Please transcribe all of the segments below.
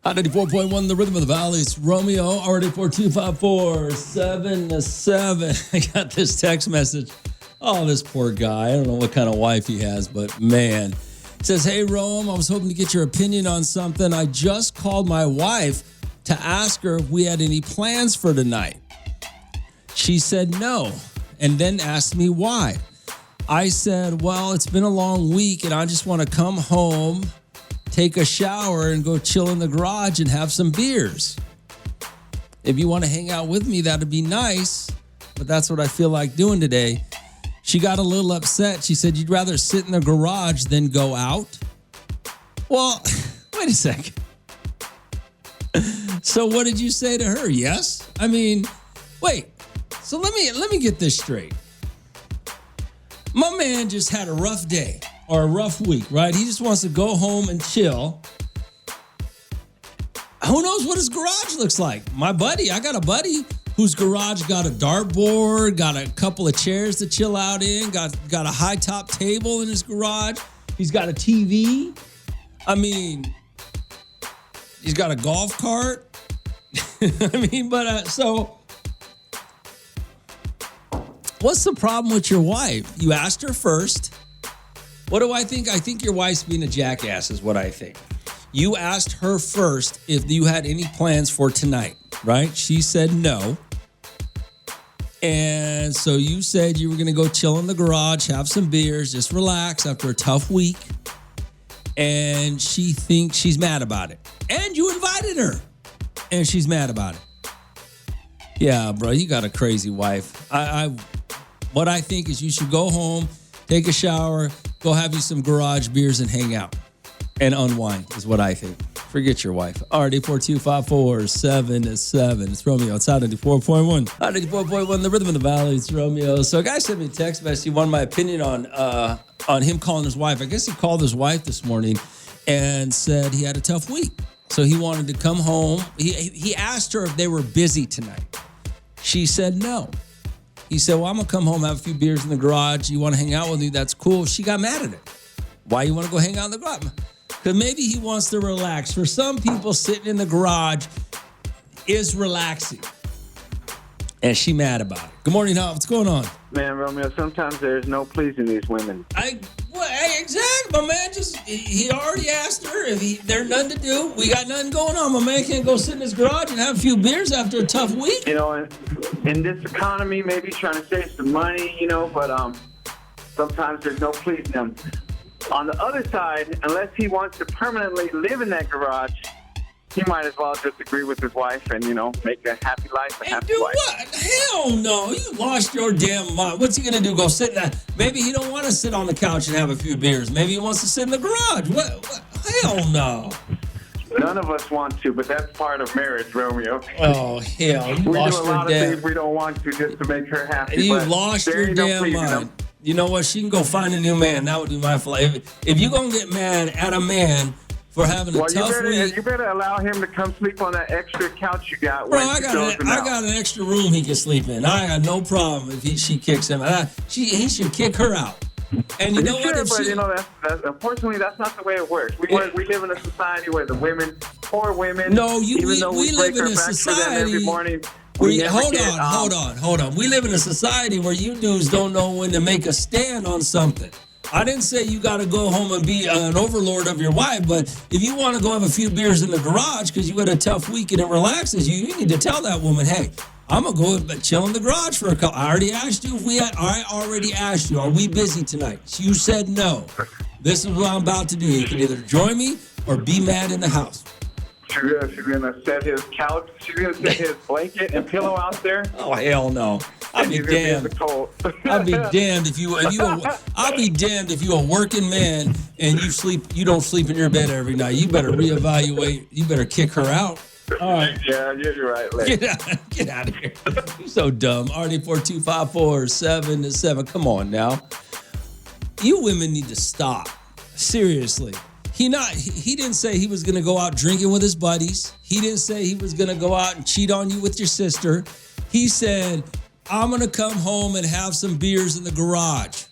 Hot 94.1, the rhythm of the valley. It's Romeo, already 42547-7. I got this text message. Oh, this poor guy. I don't know what kind of wife he has, but man. It says, hey, Rome, I was hoping to get your opinion on something. I just called my wife to ask her if we had any plans for tonight. She said no, and then asked me why. I said, well, it's been a long week, and I just want to come home, take a shower, and go chill in the garage and have some beers. If you want to hang out with me, that'd be nice, but that's what I feel like doing today. She got a little upset. She said, you'd rather sit in the garage than go out? Well, wait a second. So what did you say to her? Yes? I mean, wait. So let me get this straight. My man just had a rough day or a rough week, right? He just wants to go home and chill. Who knows what his garage looks like? I got a buddy whose garage got a dartboard, got a couple of chairs to chill out in, got a high top table in his garage. He's got a TV. I mean, he's got a golf cart. So what's the problem with your wife? You asked her first. What do I think? I think your wife's being a jackass is what I think. You asked her first if you had any plans for tonight, right? She said no. And so you said you were going to go chill in the garage, have some beers, just relax after a tough week. And she thinks she's mad about it. And you invited her. And she's mad about it. Yeah, bro, you got a crazy wife. What I think is you should go home, take a shower, go have you some garage beers and hang out and unwind is what I think. Forget your wife. Already 42547-7. It's Romeo. It's Hot 94.1. Hot 94.1, the rhythm of the valley. It's Romeo. So a guy sent me a text message. He wanted my opinion on him calling his wife. I guess he called his wife this morning and said he had a tough week. So he wanted to come home. He asked her if they were busy tonight. She said no. He said, well, I'm going to come home, have a few beers in the garage. You want to hang out with me? That's cool. She got mad at it. Why you want to go hang out in the garage? Because maybe he wants to relax. For some people, sitting in the garage is relaxing. And she mad about it. Good morning, Hal. What's going on? Man, Romeo, sometimes there's no pleasing these women. Exactly. My man he already asked her if there's nothing to do. We got nothing going on. My man can't go sit in his garage and have a few beers after a tough week. You know, in this economy, maybe he's trying to save some money, but sometimes there's no pleasing them. On the other side, unless he wants to permanently live in that garage, he might as well just agree with his wife and, make a happy life a happy life. What? Hell no. You lost your damn mind. What's he going to do? Go sit in that? Maybe he don't want to sit on the couch and have a few beers. Maybe he wants to sit in the garage. What? Hell no. None of us want to, but that's part of marriage, Romeo. Oh, hell. You we lost do a your lot of things we don't want to just to make her happy. You lost your damn mind. You know what? She can go find a new man. That would be my flavor. If you're going to get mad at a man for having a tough week. You better allow him to come sleep on that extra couch you got. Bro, I got an extra room he can sleep in. I got no problem if she kicks him out. He should kick her out. And you know what? Unfortunately, that's not the way it works. We live in a society where the women, poor women, we live in a society every morning. Hold on. We live in a society where you dudes don't know when to make a stand on something. I didn't say you got to go home and be an overlord of your wife, but if you want to go have a few beers in the garage because you had a tough week and it relaxes you, you need to tell that woman, hey, I'm going to go chill in the garage for a couple. I already asked you I already asked you, are we busy tonight? You said no. This is what I'm about to do. You can either join me or be mad in the house. She's going to set his couch. She's going to set his blanket and pillow out there. Oh, hell no. I'll be damned. I'll be damned if you a working man and you don't sleep in your bed every night. You better reevaluate. You better kick her out. All right. Yeah, you're right. Get out of here. You're so dumb. Already 42547-7. Come on now. You women need to stop. Seriously. He didn't say he was going to go out drinking with his buddies. He didn't say he was going to go out and cheat on you with your sister. He said, I'm going to come home and have some beers in the garage.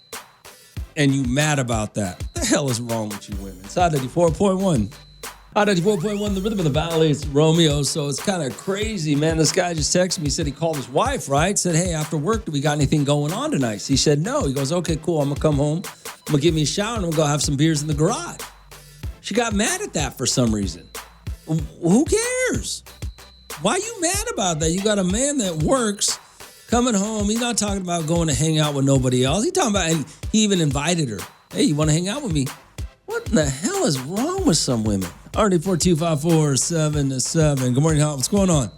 And you mad about that. What the hell is wrong with you women? It's Hot 94.1. 94.1, the rhythm of the valley. It's Romeo. So it's kind of crazy, man. This guy just texted me. Said he called his wife, right? Said, hey, after work, do we got anything going on tonight? She said, no. He goes, okay, cool. I'm going to come home. I'm going to give me a shower and I'm going to go have some beers in the garage. She got mad at that for some reason. Who cares? Why are you mad about that? You got a man that works, coming home. He's not talking about going to hang out with nobody else. He's talking about, and he even invited her. Hey, you want to hang out with me? What in the hell is wrong with some women? Already 42547-7. Good morning, Hal. What's going on?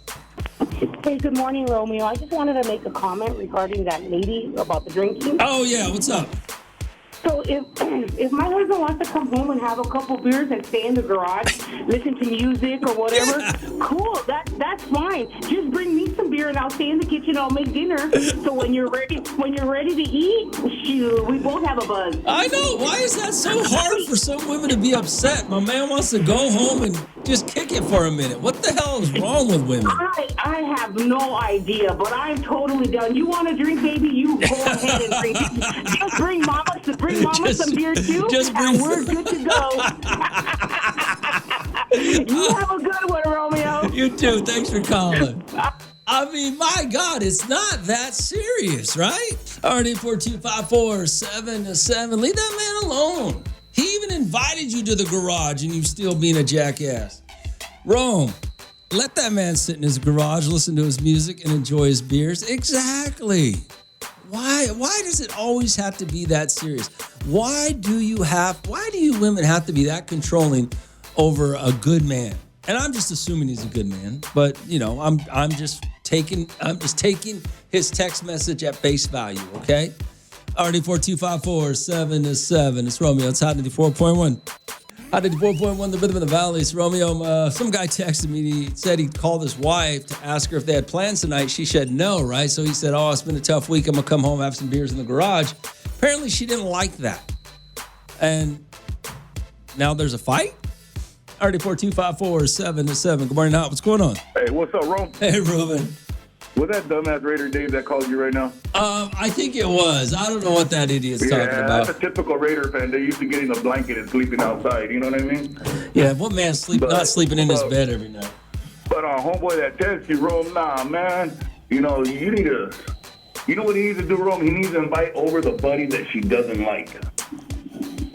Hey, good morning, Romeo. I just wanted to make a comment regarding that lady about the drinking. Oh, yeah. What's up? So if my husband wants to come home and have a couple beers and stay in the garage, listen to music or whatever, cool. That's fine. Just bring me some beer and I'll stay in the kitchen. I'll make dinner. So when you're ready to eat, shoot, we both have a buzz. I know. Why is that so hard for some women to be upset? My man wants to go home and just kick it for a minute. What the hell is wrong with women? I have no idea, but I'm totally down. You want to drink, baby? You go ahead and drink. Just bring mama some beer too, and we're good to go. You have a good one, Romeo. You too. Thanks for calling. I mean, my God, it's not that serious, right? Already 42547-7. Leave that man alone. He even invited you to the garage and you still being a jackass. Rome, let that man sit in his garage, listen to his music, and enjoy his beers. Exactly. Why does it always have to be that serious? Why do you women have to be that controlling over a good man? And I'm just assuming he's a good man, but you know, I'm just taking his text message at face value, okay? Already 42547-7. It's Romeo. It's Hot 94.1. Hot 94.1, the rhythm of the valley. It's Romeo. Some guy texted me. He said he called his wife to ask her if they had plans tonight. She said no, right? So he said, oh, it's been a tough week. I'm going to come home, have some beers in the garage. Apparently, she didn't like that. And now there's a fight? Already 42547-7. Good morning, Hot. What's going on? Hey, what's up, Rome? Hey, Ruben. Was that dumbass Raider Dave that called you right now? I think it was. I don't know what that idiot's talking about. That's a typical Raider fan. They're used to getting a blanket and sleeping outside. You know what I mean? Yeah, what man not sleeping in his bed every night? But homeboy that texts you, Rome, nah, man. You know, what he needs to do, Rome? He needs to invite over the buddy that she doesn't like.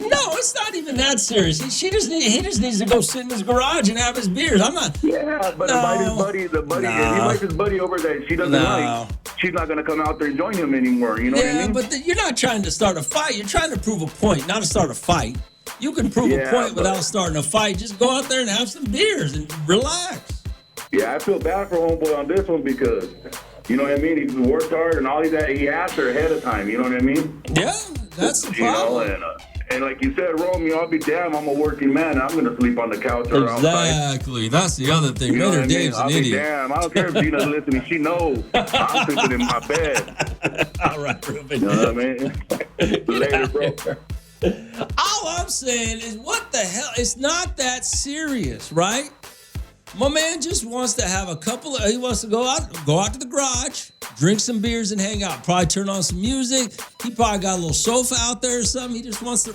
No, it's not even that serious. He just needs to go sit in his garage and have his beers. I'm not. Yeah, but invite his buddy. If he invites his buddy over that she doesn't like, she's not going to come out there and join him anymore. You know what I mean? Yeah, but you're not trying to start a fight. You're trying to prove a point, not to start a fight. You can prove a point without starting a fight. Just go out there and have some beers and relax. Yeah, I feel bad for homeboy on this one because, you know what I mean? He's worked hard and all that. He asked her ahead of time. You know what I mean? Yeah, that's the problem. You know, and like you said, Romeo, I'll be damned. I'm a working man. I'm going to sleep on the couch or outside. Exactly. That's the other thing. You know Raider Dave's an idiot. Damn. I don't care if Gina's listening. She knows. I'm sleeping in my bed. All right, Ruben. You know what I mean? Later, bro. All I'm saying is, what the hell? It's not that serious, right? My man just wants to have he wants to go out to the garage, drink some beers and hang out. Probably turn on some music. He probably got a little sofa out there or something. He just wants to,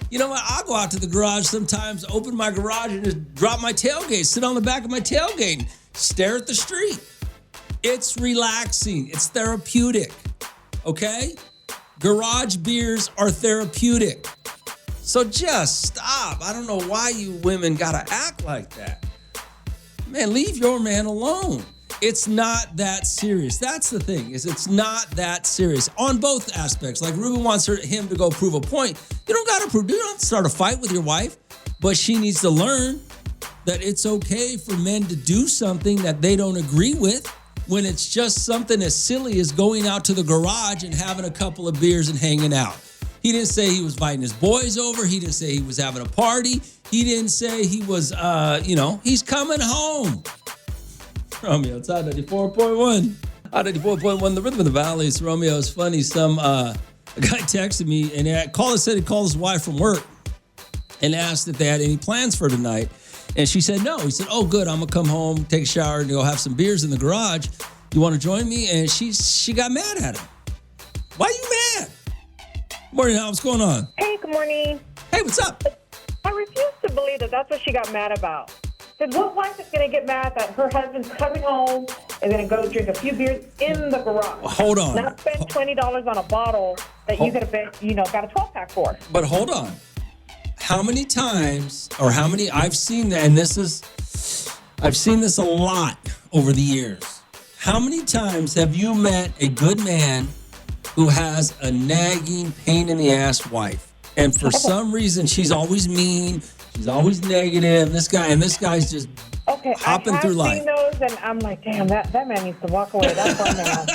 you know what? I'll go out to the garage sometimes, open my garage and just drop my tailgate, sit on the back of my tailgate and stare at the street. It's relaxing. It's therapeutic. Okay? Garage beers are therapeutic. So just stop. I don't know why you women gotta act like that. Man, leave your man alone. It's not that serious. That's the thing, is it's not that serious on both aspects. Like Ruben wants him to go prove a point. You don't have to start a fight with your wife, but she needs to learn that it's okay for men to do something that they don't agree with when it's just something as silly as going out to the garage and having a couple of beers and hanging out. He didn't say he was inviting his boys over. He didn't say he was having a party. He didn't say he was, he's coming home. Romeo, it's Hot 94.1. Hot 94.1, the rhythm of the valley. It's Romeo. It's funny. A guy texted me and said he called his wife from work and asked if they had any plans for tonight. And she said no. He said, oh, good. I'm going to come home, take a shower, and go have some beers in the garage. You want to join me? And she got mad at him. Why are you mad? Morning, Al. What's going on? Hey, good morning. Hey, what's up? I refuse to believe that that's what she got mad about. Because what wife is going to get mad that her husband's coming home and going to go drink a few beers in the garage? Hold on. Not spend $20 on a bottle that you could have been, got a 12-pack for. But hold on. How many times, or how many, I've seen that, and I've seen this a lot over the years. How many times have you met a good man who has a nagging, pain in the ass wife? And for some reason, she's always mean. She's always negative. This guy's just hopping through life. I've seen those, and I'm like, damn, that man needs to walk away. That's our man.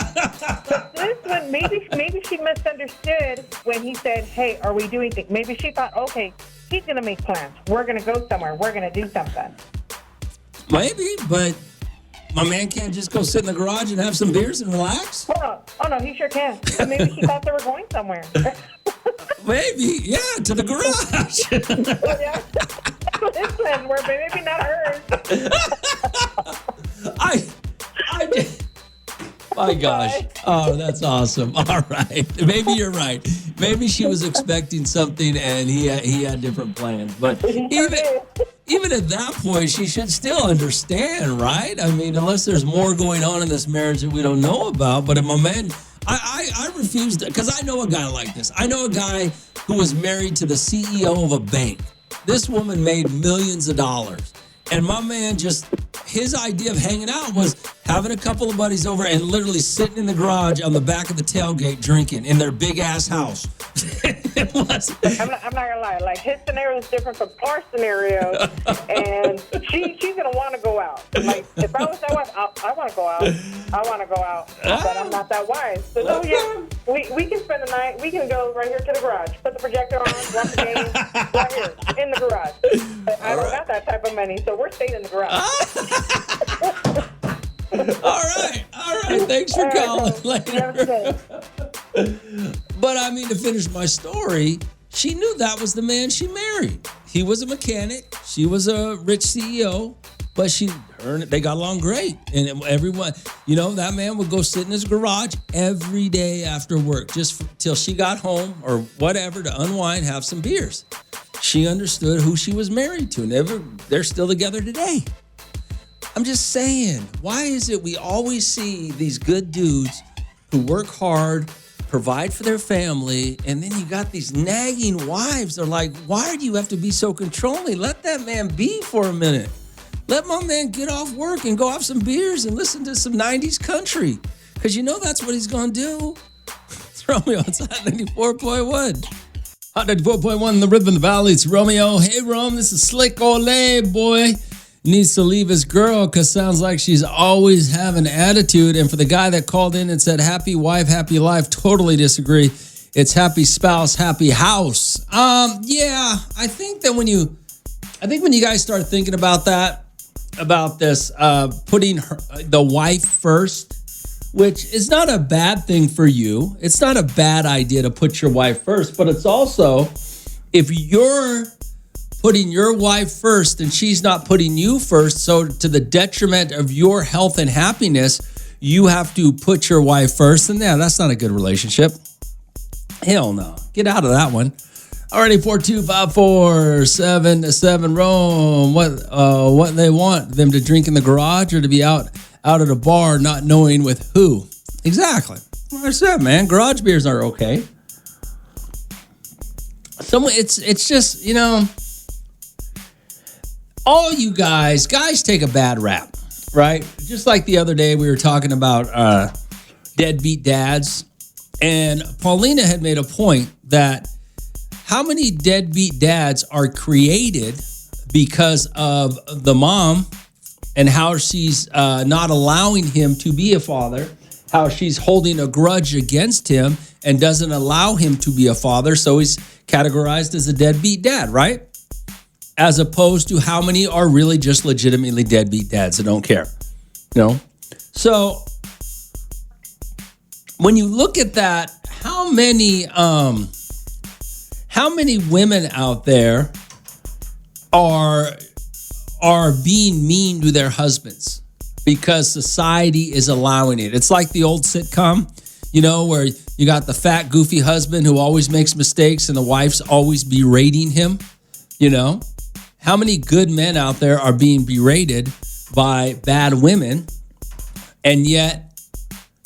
But this one, maybe she misunderstood when he said, hey, are we doing things? Maybe she thought, okay, he's going to make plans. We're going to go somewhere. We're going to do something. Maybe, but my man can't just go sit in the garage and have some beers and relax? Oh, no, he sure can. But maybe she thought they were going somewhere. Maybe, yeah, to the garage. Yeah. Listen, we're maybe not hers. I did. My gosh. Oh, that's awesome. All right. Maybe you're right. Maybe she was expecting something and he had different plans. But even at that point, she should still understand, right? I mean, unless there's more going on in this marriage that we don't know about. But if my man, I refuse to, because I know a guy like this. I know a guy who was married to the CEO of a bank. This woman made millions of dollars. And my man his idea of hanging out was having a couple of buddies over and literally sitting in the garage on the back of the tailgate drinking in their big ass house. I'm not gonna lie. Like, his scenario is different from our scenario, and she's gonna want to go out. Like, if I was that wife, I want to go out. I want to go out, but I'm not that wise. So yeah, we can spend the night. We can go right here to the garage, put the projector on, watch the game right here in the garage. But I don't got that type of money, so we're staying in the garage. All right. Thanks for calling later. But I mean, to finish my story, she knew that was the man she married. He was a mechanic. She was a rich CEO, but they got along great. And everyone, that man would go sit in his garage every day after work, just till she got home or whatever to unwind, have some beers. She understood who she was married to, and they're still together today. I'm just saying, why is it we always see these good dudes who work hard, provide for their family, and then you got these nagging wives? They're like, why do you have to be so controlling? Let that man be for a minute. Let my man get off work and go have some beers and listen to some 90s country. Because that's what he's going to do. It's Romeo. It's Hot 94.1. Hot 94.1, the Rhythm of the Valley. It's Romeo. Hey, Rome, this is Slick Ole, boy. Needs to leave his girl because sounds like she's always having attitude. And for the guy that called in and said, happy wife, happy life, totally disagree. It's happy spouse, happy house. Yeah, I think when you guys start thinking about this, putting the wife first, which is not a bad thing for you. It's not a bad idea to put your wife first, but it's also, if you're putting your wife first and she's not putting you first, so to the detriment of your health and happiness, you have to put your wife first, and that's not a good relationship. Hell no. Get out of that one. Alrighty, 4254777 Rome. What they want them to drink in the garage or to be out at a bar not knowing with who? Exactly. Like I said, man, garage beers are okay. It's just, all you guys take a bad rap, right? Just like the other day we were talking about deadbeat dads, and Paulina had made a point that how many deadbeat dads are created because of the mom and how she's not allowing him to be a father, how she's holding a grudge against him and doesn't allow him to be a father, so he's categorized as a deadbeat dad, right? As opposed to how many are really just legitimately deadbeat dads that don't care, So when you look at that, how many women out there are being mean to their husbands because society is allowing it? It's like the old sitcom, where you got the fat, goofy husband who always makes mistakes and the wife's always berating him. You know, how many good men out there are being berated by bad women, and yet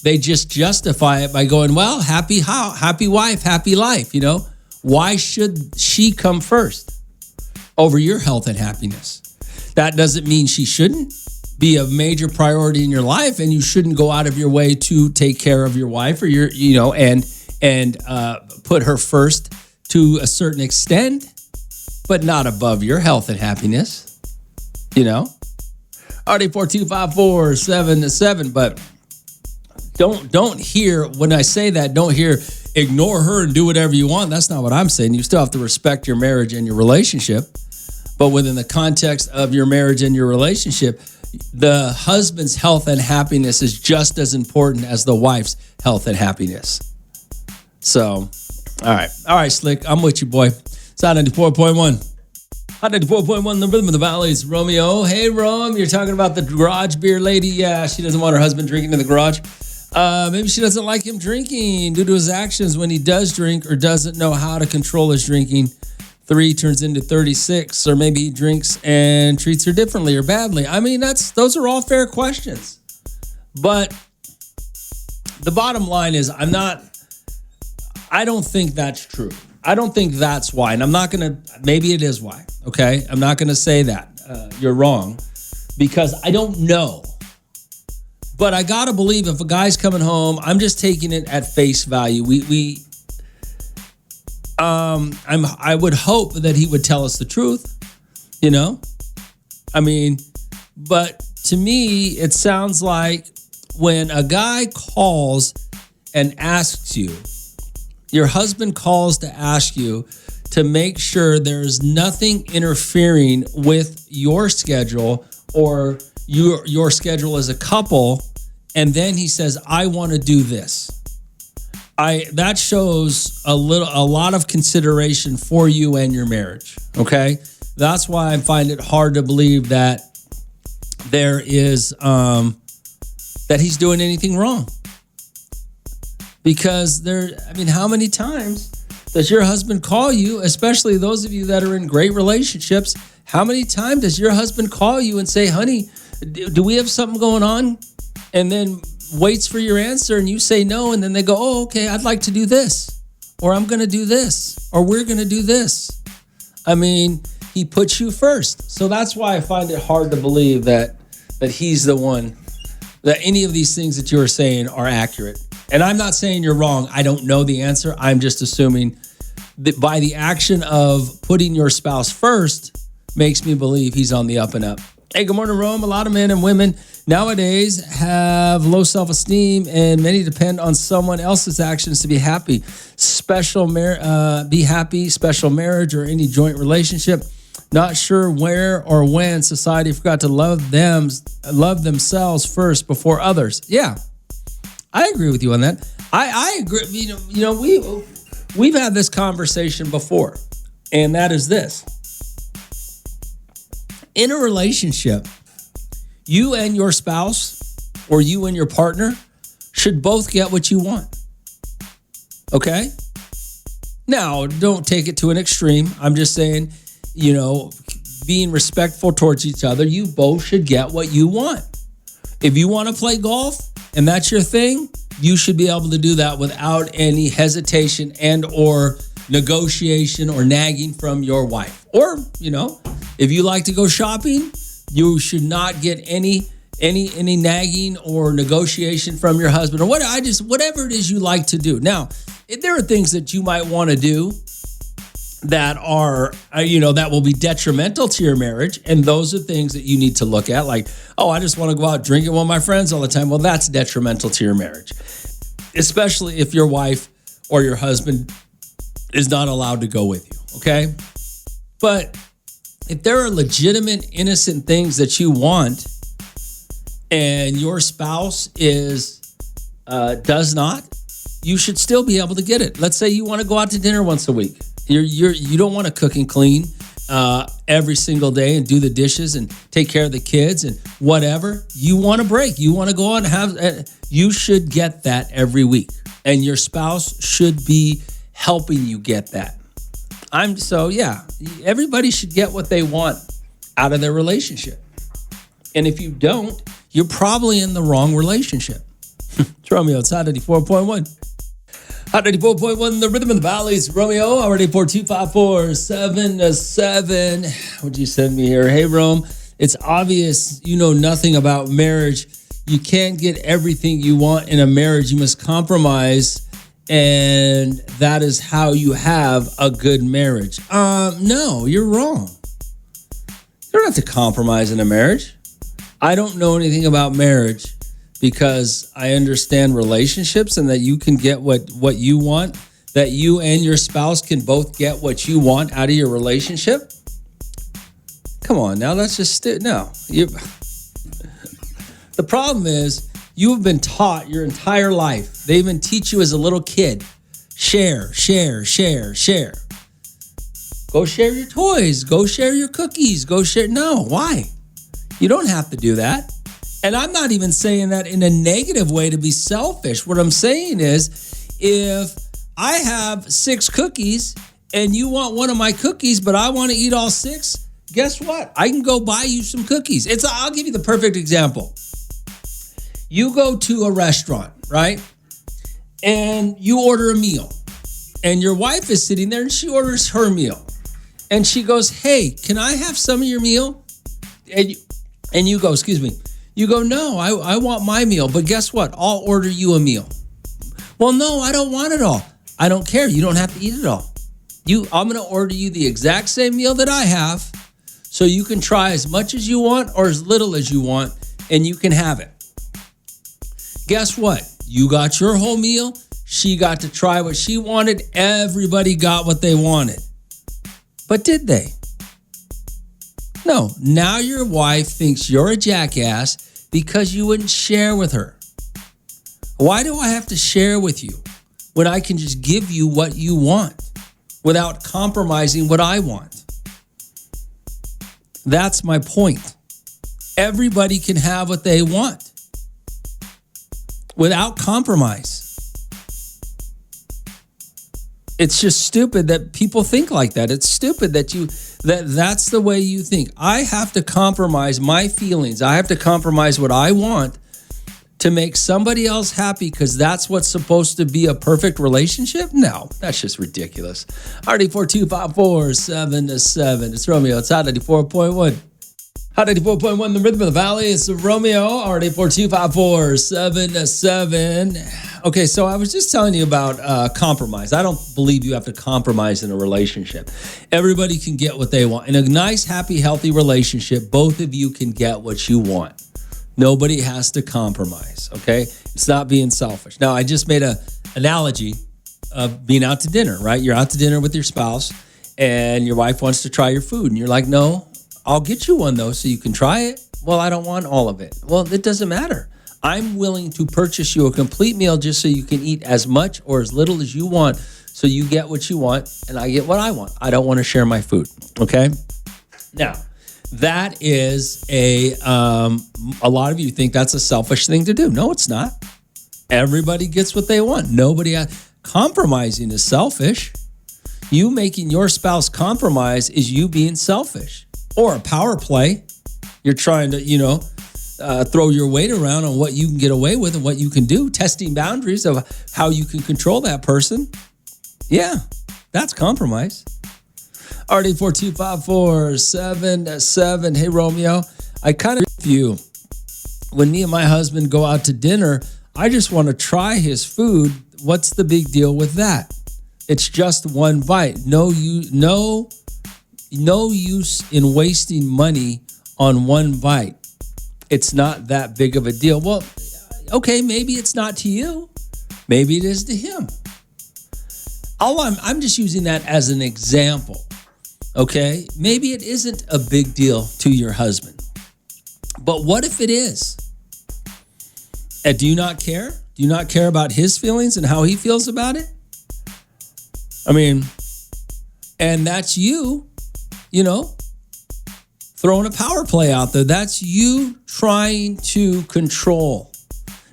they just justify it by going, well, happy wife, happy life. You know, why should she come first over your health and happiness? That doesn't mean she shouldn't be a major priority in your life, and you shouldn't go out of your way to take care of your wife or your, you know, and put her first to a certain extent, but not above your health and happiness, you know? RD42547, but don't hear, when I say that, don't hear ignore her and do whatever you want. That's not what I'm saying. You still have to respect your marriage and your relationship, but within the context of your marriage and your relationship, the husband's health and happiness is just as important as the wife's health and happiness. So, all right, Slick, I'm with you, boy. It's Hot 94.1. Hot 94.1, the rhythm of the valley is Romeo. Hey, Rome, you're talking about the garage beer lady. Yeah, she doesn't want her husband drinking in the garage. Maybe she doesn't like him drinking due to his actions when he does drink, or doesn't know how to control his drinking. 3 turns into 36, or maybe he drinks and treats her differently or badly. I mean, those are all fair questions. But the bottom line is, I don't think that's true. I don't think that's why. And I'm not going to, maybe it is why, okay? I'm not going to say that. You're wrong, because I don't know. But I got to believe if a guy's coming home, I'm just taking it at face value. I would hope that he would tell us the truth, you know? I mean, but to me, it sounds like when a guy calls and asks you, your husband calls to ask you to make sure there's nothing interfering with your schedule or your schedule as a couple, and then he says, I want to do this. That shows a lot of consideration for you and your marriage, okay? That's why I find it hard to believe that there is, that he's doing anything wrong. Because how many times does your husband call you, especially those of you that are in great relationships, how many times does your husband call you and say, honey, do we have something going on? And then waits for your answer and you say no, and then they go, oh, okay, I'd like to do this, or I'm going to do this, or we're going to do this. I mean, he puts you first. So that's why I find it hard to believe that he's the one, that any of these things that you are saying are accurate. And I'm not saying you're wrong. I don't know the answer. I'm just assuming that by the action of putting your spouse first makes me believe he's on the up and up. Hey, good morning, Rome. A lot of men and women nowadays have low self-esteem, and many depend on someone else's actions to be happy. Be happy, special marriage, or any joint relationship. Not sure where or when society forgot to love themselves first before others. Yeah, I agree with you on that. I agree. You know, we've had this conversation before, and that is this. In a relationship, you and your spouse, or you and your partner, should both get what you want. Okay? Now, don't take it to an extreme. I'm just saying, you know, being respectful towards each other, you both should get what you want. If you want to play golf and that's your thing, you should be able to do that without any hesitation and or negotiation or nagging from your wife. Or, you know, if you like to go shopping, you should not get any nagging or negotiation from your husband, or whatever it is you like to do. Now, if there are things that you might want to do that are, that will be detrimental to your marriage, and those are things that you need to look at, like, oh, I just want to go out drinking with my friends all the time. Well, that's detrimental to your marriage, especially if your wife or your husband is not allowed to go with you, okay? But if there are legitimate, innocent things that you want and your spouse does not, you should still be able to get it. Let's say you want to go out to dinner once a week. You don't want to cook and clean every single day and do the dishes and take care of the kids and whatever. You want a break. You want to go out and have. You should get that every week, and your spouse should be helping you get that. everybody should get what they want out of their relationship. And if you don't, you're probably in the wrong relationship. It's Romeo. It's Hot 94.1. Hot 94.1, the rhythm of the valley. It's Romeo. Already 42547. What'd you send me here? Hey, Rome. It's obvious you know nothing about marriage. You can't get everything you want in a marriage. You must compromise. And that is how you have a good marriage. No, you're wrong. You don't have to compromise in a marriage. I don't know anything about marriage because I understand relationships and that you can get what you want, that you and your spouse can both get what you want out of your relationship. Come on, now that's just no. The problem is you have been taught your entire life. They even teach you as a little kid. Share, share, share, share. Go share your toys. Go share your cookies. Go share. No, why? You don't have to do that. And I'm not even saying that in a negative way to be selfish. What I'm saying is if I have 6 cookies and you want one of my cookies, but I want to eat all 6, guess what? I can go buy you some cookies. I'll give you the perfect example. You go to a restaurant, right? And you order a meal. And your wife is sitting there and she orders her meal. And she goes, hey, can I have some of your meal? And you go, excuse me. You go, no, I want my meal. But guess what? I'll order you a meal. Well, no, I don't want it all. I don't care. You don't have to eat it all. I'm going to order you the exact same meal that I have so you can try as much as you want or as little as you want, and you can have it. Guess what? You got your whole meal. She got to try what she wanted. Everybody got what they wanted. But did they? No. Now your wife thinks you're a jackass because you wouldn't share with her. Why do I have to share with you when I can just give you what you want without compromising what I want? That's my point. Everybody can have what they want without compromise. It's just stupid that people think like that. It's stupid that's the way you think. I have to compromise my feelings. I have to compromise what I want to make somebody else happy because that's what's supposed to be a perfect relationship? No, that's just ridiculous. RD42547. It's Romeo. It's Hot 94.1. Hot 94.1, the rhythm of the valley. It's Romeo. RD42547. Okay, so I was just telling you about compromise. I don't believe you have to compromise in a relationship. Everybody can get what they want. In a nice, happy, healthy relationship, both of you can get what you want. Nobody has to compromise, okay? It's not being selfish. Now, I just made an analogy of being out to dinner, right? You're out to dinner with your spouse, and your wife wants to try your food, and you're like, no, I'll get you one, though, so you can try it. Well, I don't want all of it. Well, it doesn't matter. I'm willing to purchase you a complete meal just so you can eat as much or as little as you want, so you get what you want, and I get what I want. I don't want to share my food, okay? Now, that is a lot of you think that's a selfish thing to do. No, it's not. Everybody gets what they want. Compromising is selfish. You making your spouse compromise is you being selfish. Or a power play. You're trying to, throw your weight around on what you can get away with and what you can do. Testing boundaries of how you can control that person. Yeah, that's compromise. RD42547. Hey, Romeo. I kind of agree with you. When me and my husband go out to dinner, I just want to try his food. What's the big deal with that? It's just one bite. No use in wasting money on one bite. It's not that big of a deal. Well, okay, maybe it's not to you. Maybe it is to him. I'm just using that as an example. Okay, maybe it isn't a big deal to your husband. But what if it is? And do you not care? Do you not care about his feelings and how he feels about it? I mean, and that's you, throwing a power play out there. That's you trying to control.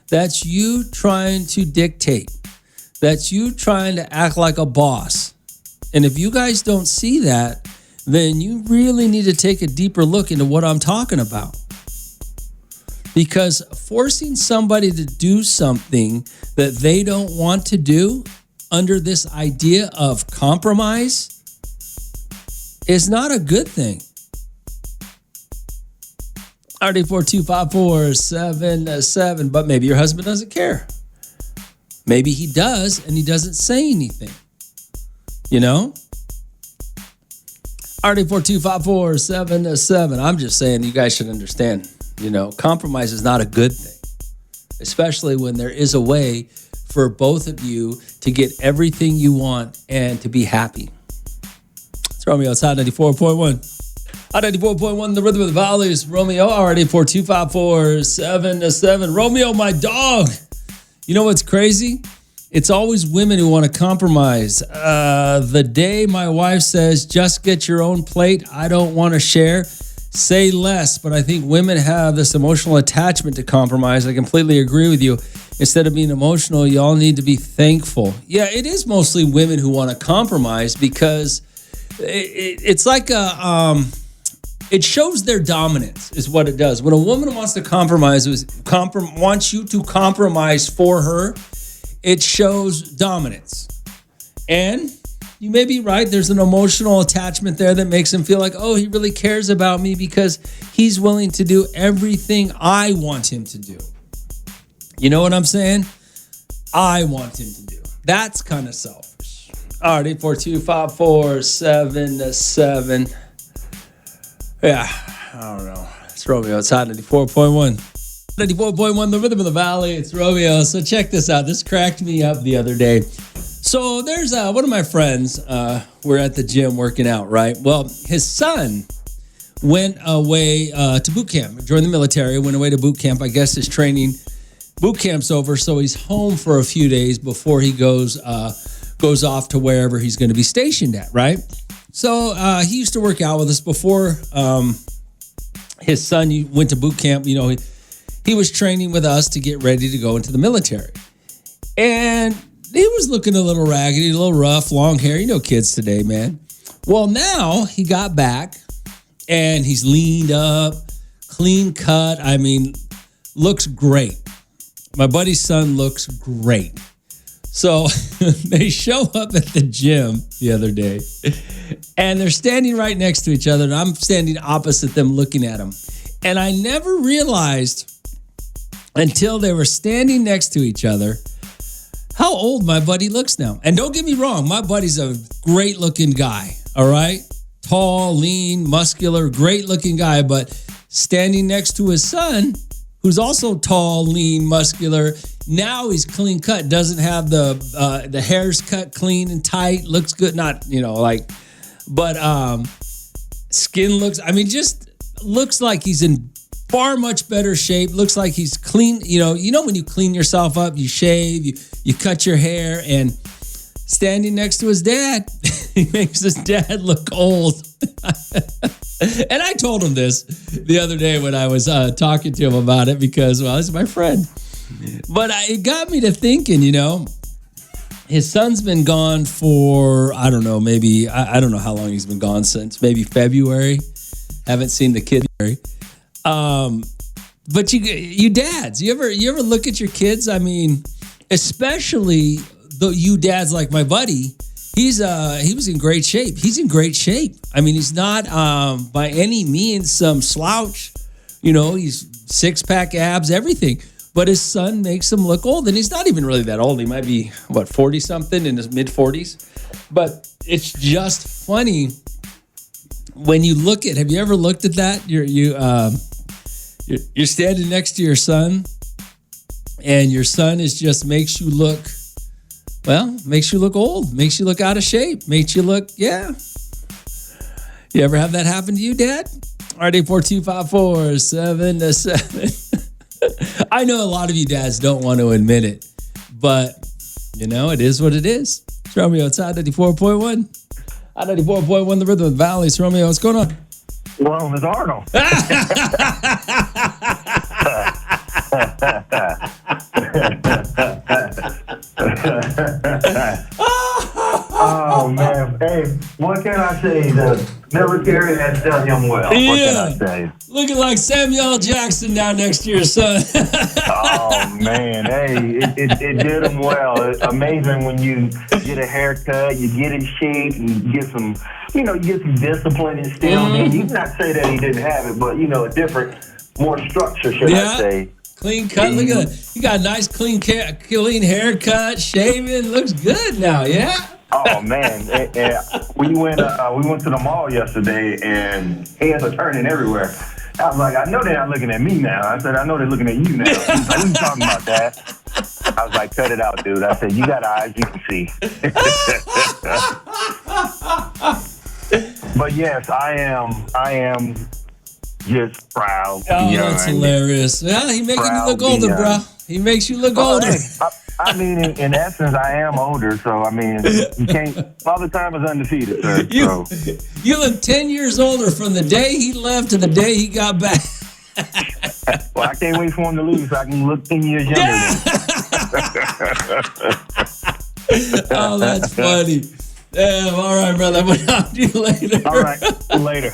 That's you trying to dictate. That's you trying to act like a boss. And if you guys don't see that, then you really need to take a deeper look into what I'm talking about. Because forcing somebody to do something that they don't want to do under this idea of compromise is not a good thing. RD42547, but maybe your husband doesn't care. Maybe he does and he doesn't say anything. You know? RD42547. I'm just saying you guys should understand. You know, compromise is not a good thing, especially when there is a way for both of you to get everything you want and to be happy. It's Romeo. It's Hot 94.1. Hot 94.1, the rhythm of the valleys. Romeo, RD42547. Romeo, my dog. You know what's crazy? It's always women who want to compromise. The day my wife says, just get your own plate, I don't want to share, say less. But I think women have this emotional attachment to compromise. I completely agree with you. Instead of being emotional, y'all need to be thankful. Yeah, it is mostly women who want to compromise because it's like it shows their dominance is what it does. When a woman wants to compromise, wants you to compromise for her, it shows dominance. And you may be right. There's an emotional attachment there that makes him feel like, oh, he really cares about me because he's willing to do everything I want him to do. You know what I'm saying? I want him to do. That's kind of selfish. All right, 842-547. Yeah, I don't know. It's Romeo. It's Hot 94.1. 94.1, the rhythm of the valley. It's Romeo. So check this out. This cracked me up the other day. So there's one of my friends. We're at the gym working out, right? Well, his son went away to boot camp, joined the military, went away to boot camp. I guess his training boot camp's over, so he's home for a few days before he goes off to wherever he's going to be stationed at, right? So he used to work out with us before his son went to boot camp. You know, he was training with us to get ready to go into the military. And he was looking a little raggedy, a little rough, long hair. You know kids today, man. Well, now he got back and he's leaned up, clean cut. I mean, looks great. My buddy's son looks great. So they show up at the gym the other day and they're standing right next to each other and I'm standing opposite them looking at them. And I never realized until they were standing next to each other how old my buddy looks now. And don't get me wrong, my buddy's a great looking guy, all right? Tall, lean, muscular, great looking guy, but standing next to his son, who's also tall, lean, muscular, now he's clean cut, doesn't have the hair's cut clean and tight, looks good, not, but skin looks, just looks like he's in far much better shape, looks like he's clean, you know when you clean yourself up, you shave, you cut your hair, and standing next to his dad, he makes his dad look old. And I told him this the other day when I was talking to him about it because, well, he's my friend. But it got me to thinking, his son's been gone for, I don't know, maybe, I don't know how long he's been gone since, maybe February. Haven't seen the kid. But you dads, you ever look at your kids? Especially you dads like my buddy. He was in great shape. He's in great shape. He's not by any means some slouch. He's six-pack abs, everything. But his son makes him look old, and he's not even really that old. He might be 40-something, in his mid-40s. But it's just funny when you look at. Have you ever looked at that? You're standing next to your son, and your son makes you look old, makes you look out of shape, makes you look, yeah. You ever have that happen to you, Dad? RD42547. I know a lot of you dads don't want to admit it, but, it is what it is. It's Romeo, it's Hot 94.1. Hot 94.1, the rhythm of the valley. It's Romeo, what's going on? Well, it's Arnold. Oh man! Hey, say? The military has done him well. Yeah. What can I say? Looking like Samuel L. Jackson now next to your son. Oh, man. Hey, it did him well. It's amazing when you get a haircut, you get in shape, and get some, you get some discipline instilled in you. You not say that he didn't have it, but, a different, more structure, should I say. Clean cut. Look at that. You got a nice clean haircut, shaving. Looks good now, yeah? Oh, man. We went to the mall yesterday, and heads are turning everywhere. I was like, I know they're not looking at me now. I said, I know they're looking at you now. He was like, what are you talking about, Dad? I was like, cut it out, dude. I said, you got eyes, you can see. But yes, I am just proud. Oh, that's hilarious. Yeah, he making you look older, bro. He makes you look older. I mean, in essence, I am older, so I mean, you can't. Father Time is undefeated, sir. You look 10 years older from the day he left to the day he got back. Well, I can't wait for him to lose so I can look 10 years younger. Oh, that's funny. Damn, all right, brother. I'll talk to you later. All right, later.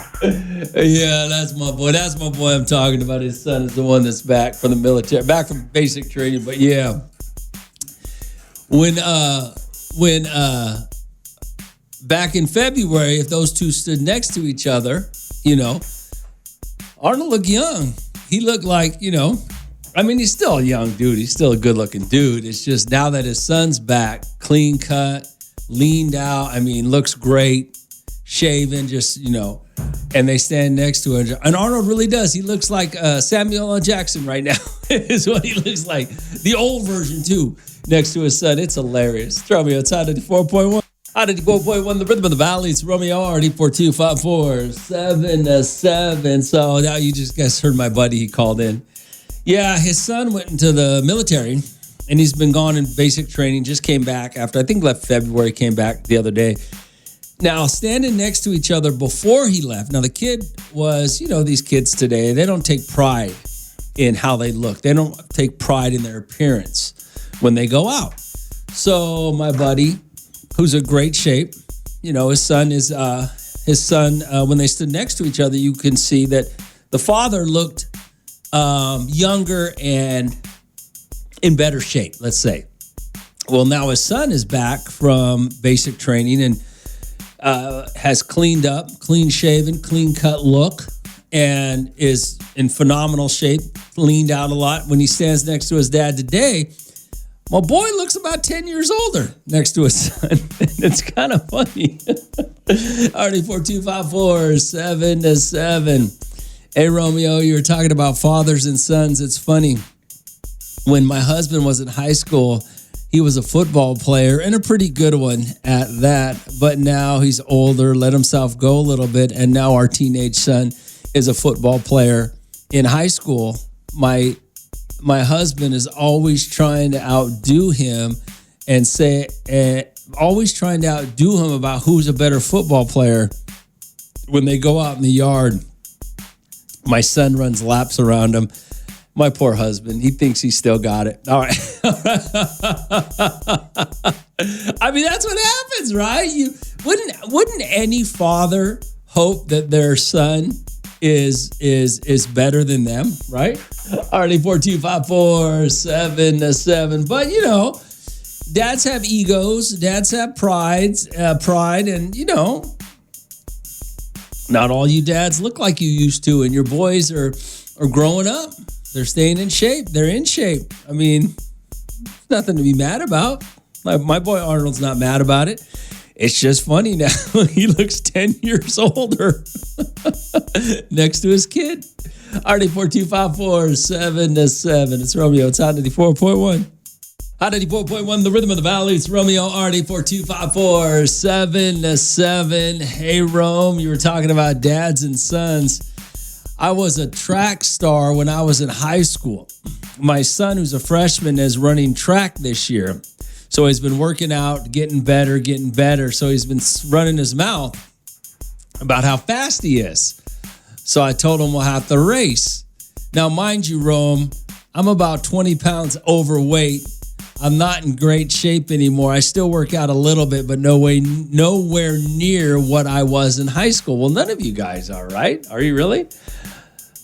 Yeah, that's my boy. That's my boy I'm talking about. His son is the one that's back from the military, back from basic training. But yeah, when back in February, if those two stood next to each other, Arnold looked young. He looked like, I mean, he's still a young dude. He's still a good-looking dude. It's just now that his son's back, clean cut, leaned out. I mean, looks great, shaven, just, and they stand next to him. And Arnold really does. He looks like Samuel L. Jackson right now is what he looks like. The old version, too, next to his son. It's hilarious. It's Romeo. It's Hot 4.1. Hot 4.1, the rhythm of the valley. It's Romeo, RD4254-7-7. So now you just guys heard my buddy. He called in. Yeah, his son went into the military, and he's been gone in basic training. Just came back after, I think, left February, came back the other day. Now, standing next to each other before he left. Now, the kid was, these kids today, they don't take pride in how they look. They don't take pride in their appearance when they go out. So my buddy, who's in great shape, his son, when they stood next to each other, you can see that the father looked younger and in better shape, let's say. Well, now his son is back from basic training and has cleaned up, clean shaven, clean cut look, and is in phenomenal shape, leaned out a lot. When he stands next to his dad today, my boy looks about 10 years older next to his son. It's kind of funny. RD4254-7-7. Hey, Romeo, you were talking about fathers and sons. It's funny. When my husband was in high school, he was a football player and a pretty good one at that. But now he's older, let himself go a little bit. And now our teenage son is a football player in high school. My husband is always trying to outdo him and always trying to outdo him about who's a better football player. When they go out in the yard, my son runs laps around him. My poor husband, he thinks he still got it. All right. I mean, that's what happens, right? Wouldn't any father hope that their son is better than them, right? RD4254-7-7. But dads have egos, dads have pride, and not all you dads look like you used to, and your boys are growing up. They're staying in shape. They're in shape. I mean, nothing to be mad about. My boy Arnold's not mad about it. It's just funny now. He looks 10 years older next to his kid. RD4254-7-7. It's Romeo. It's Hot 94.1. Hot 94.1, the rhythm of the valley. It's Romeo, RD4254-7-7. Hey, Rome, you were talking about dads and sons. I was a track star when I was in high school. My son, who's a freshman, is running track this year. So he's been working out, getting better. So he's been running his mouth about how fast he is. So I told him we'll have to race. Now, mind you, Rome, I'm about 20 pounds overweight. I'm not in great shape anymore. I still work out a little bit, but nowhere near what I was in high school. Well, none of you guys are, right? Are you really?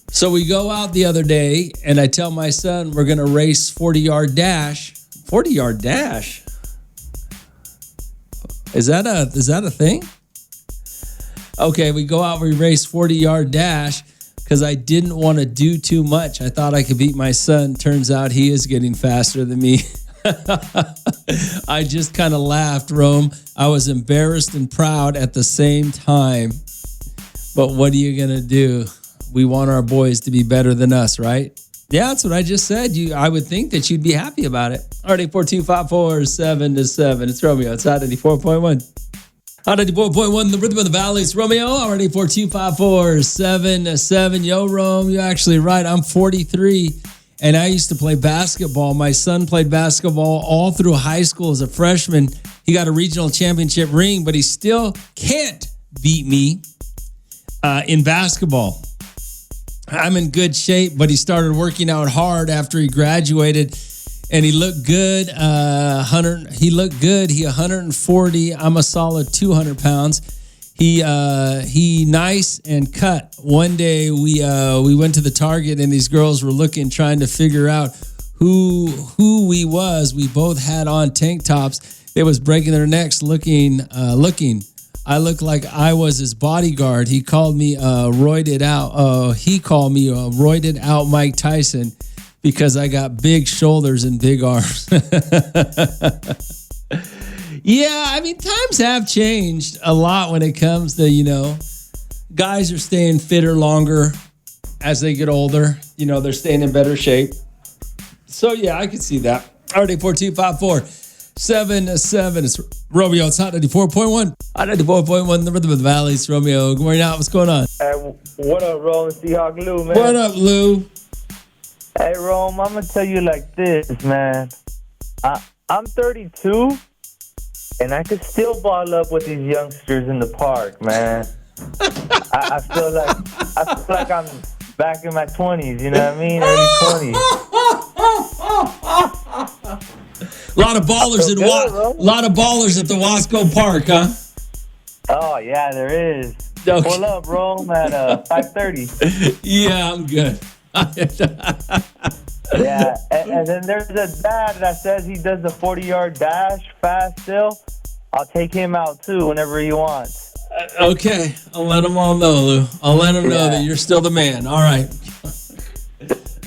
So we go out the other day, and I tell my son we're going to race 40-yard dash. 40-yard dash? Is that a thing? Okay, we go out, we race 40-yard dash because I didn't want to do too much. I thought I could beat my son. Turns out he is getting faster than me. I just kind of laughed, Rome. I was embarrassed and proud at the same time. But what are you going to do? We want our boys to be better than us, right? Yeah, that's what I just said. I would think that you'd be happy about it. RD 42547-7. It's Romeo. It's Hot 94.1. Hot 94.1, the rhythm of the valley. It's Romeo. RD 42547-7. Yo, Rome, you're actually right. I'm 43, and I used to play basketball. My son played basketball all through high school as a freshman. He got a regional championship ring, but he still can't beat me in basketball. I'm in good shape, but he started working out hard after he graduated, and he looked good. He looked good. He 140. I'm a solid 200 pounds. He nice and cut. One day we went to the Target, and these girls were trying to figure out who we was. We both had on tank tops. They was breaking their necks looking. I looked like I was his bodyguard. He called me roided out. He called me roided out Mike Tyson because I got big shoulders and big arms. Yeah, I mean, times have changed a lot when it comes to, guys are staying fitter longer as they get older. They're staying in better shape. So, yeah, I can see that. RD 42547-7. It's Romeo. It's Hot 94.1. Hot 94.1, the rhythm of the valley. It's Romeo. Good morning out. What's going on? Hey, what up, Rome? Seahawk Lou, man. What up, Lou? Hey, Rome, I'm going to tell you like this, man. I'm 32, and I could still ball up with these youngsters in the park, man. I feel like I'm back in my 20s, you know what I mean? Early 20s. A lot of ballers at the Wasco Park, huh? Oh, yeah, there is. Okay. Pull up, Rome, at 5:30. Yeah, I'm good. Yeah, and then there's a dad that says he does the 40-yard dash fast still. I'll take him out, too, whenever he wants. Okay, I'll let them all know, Lou. I'll let them know that you're still the man. All right.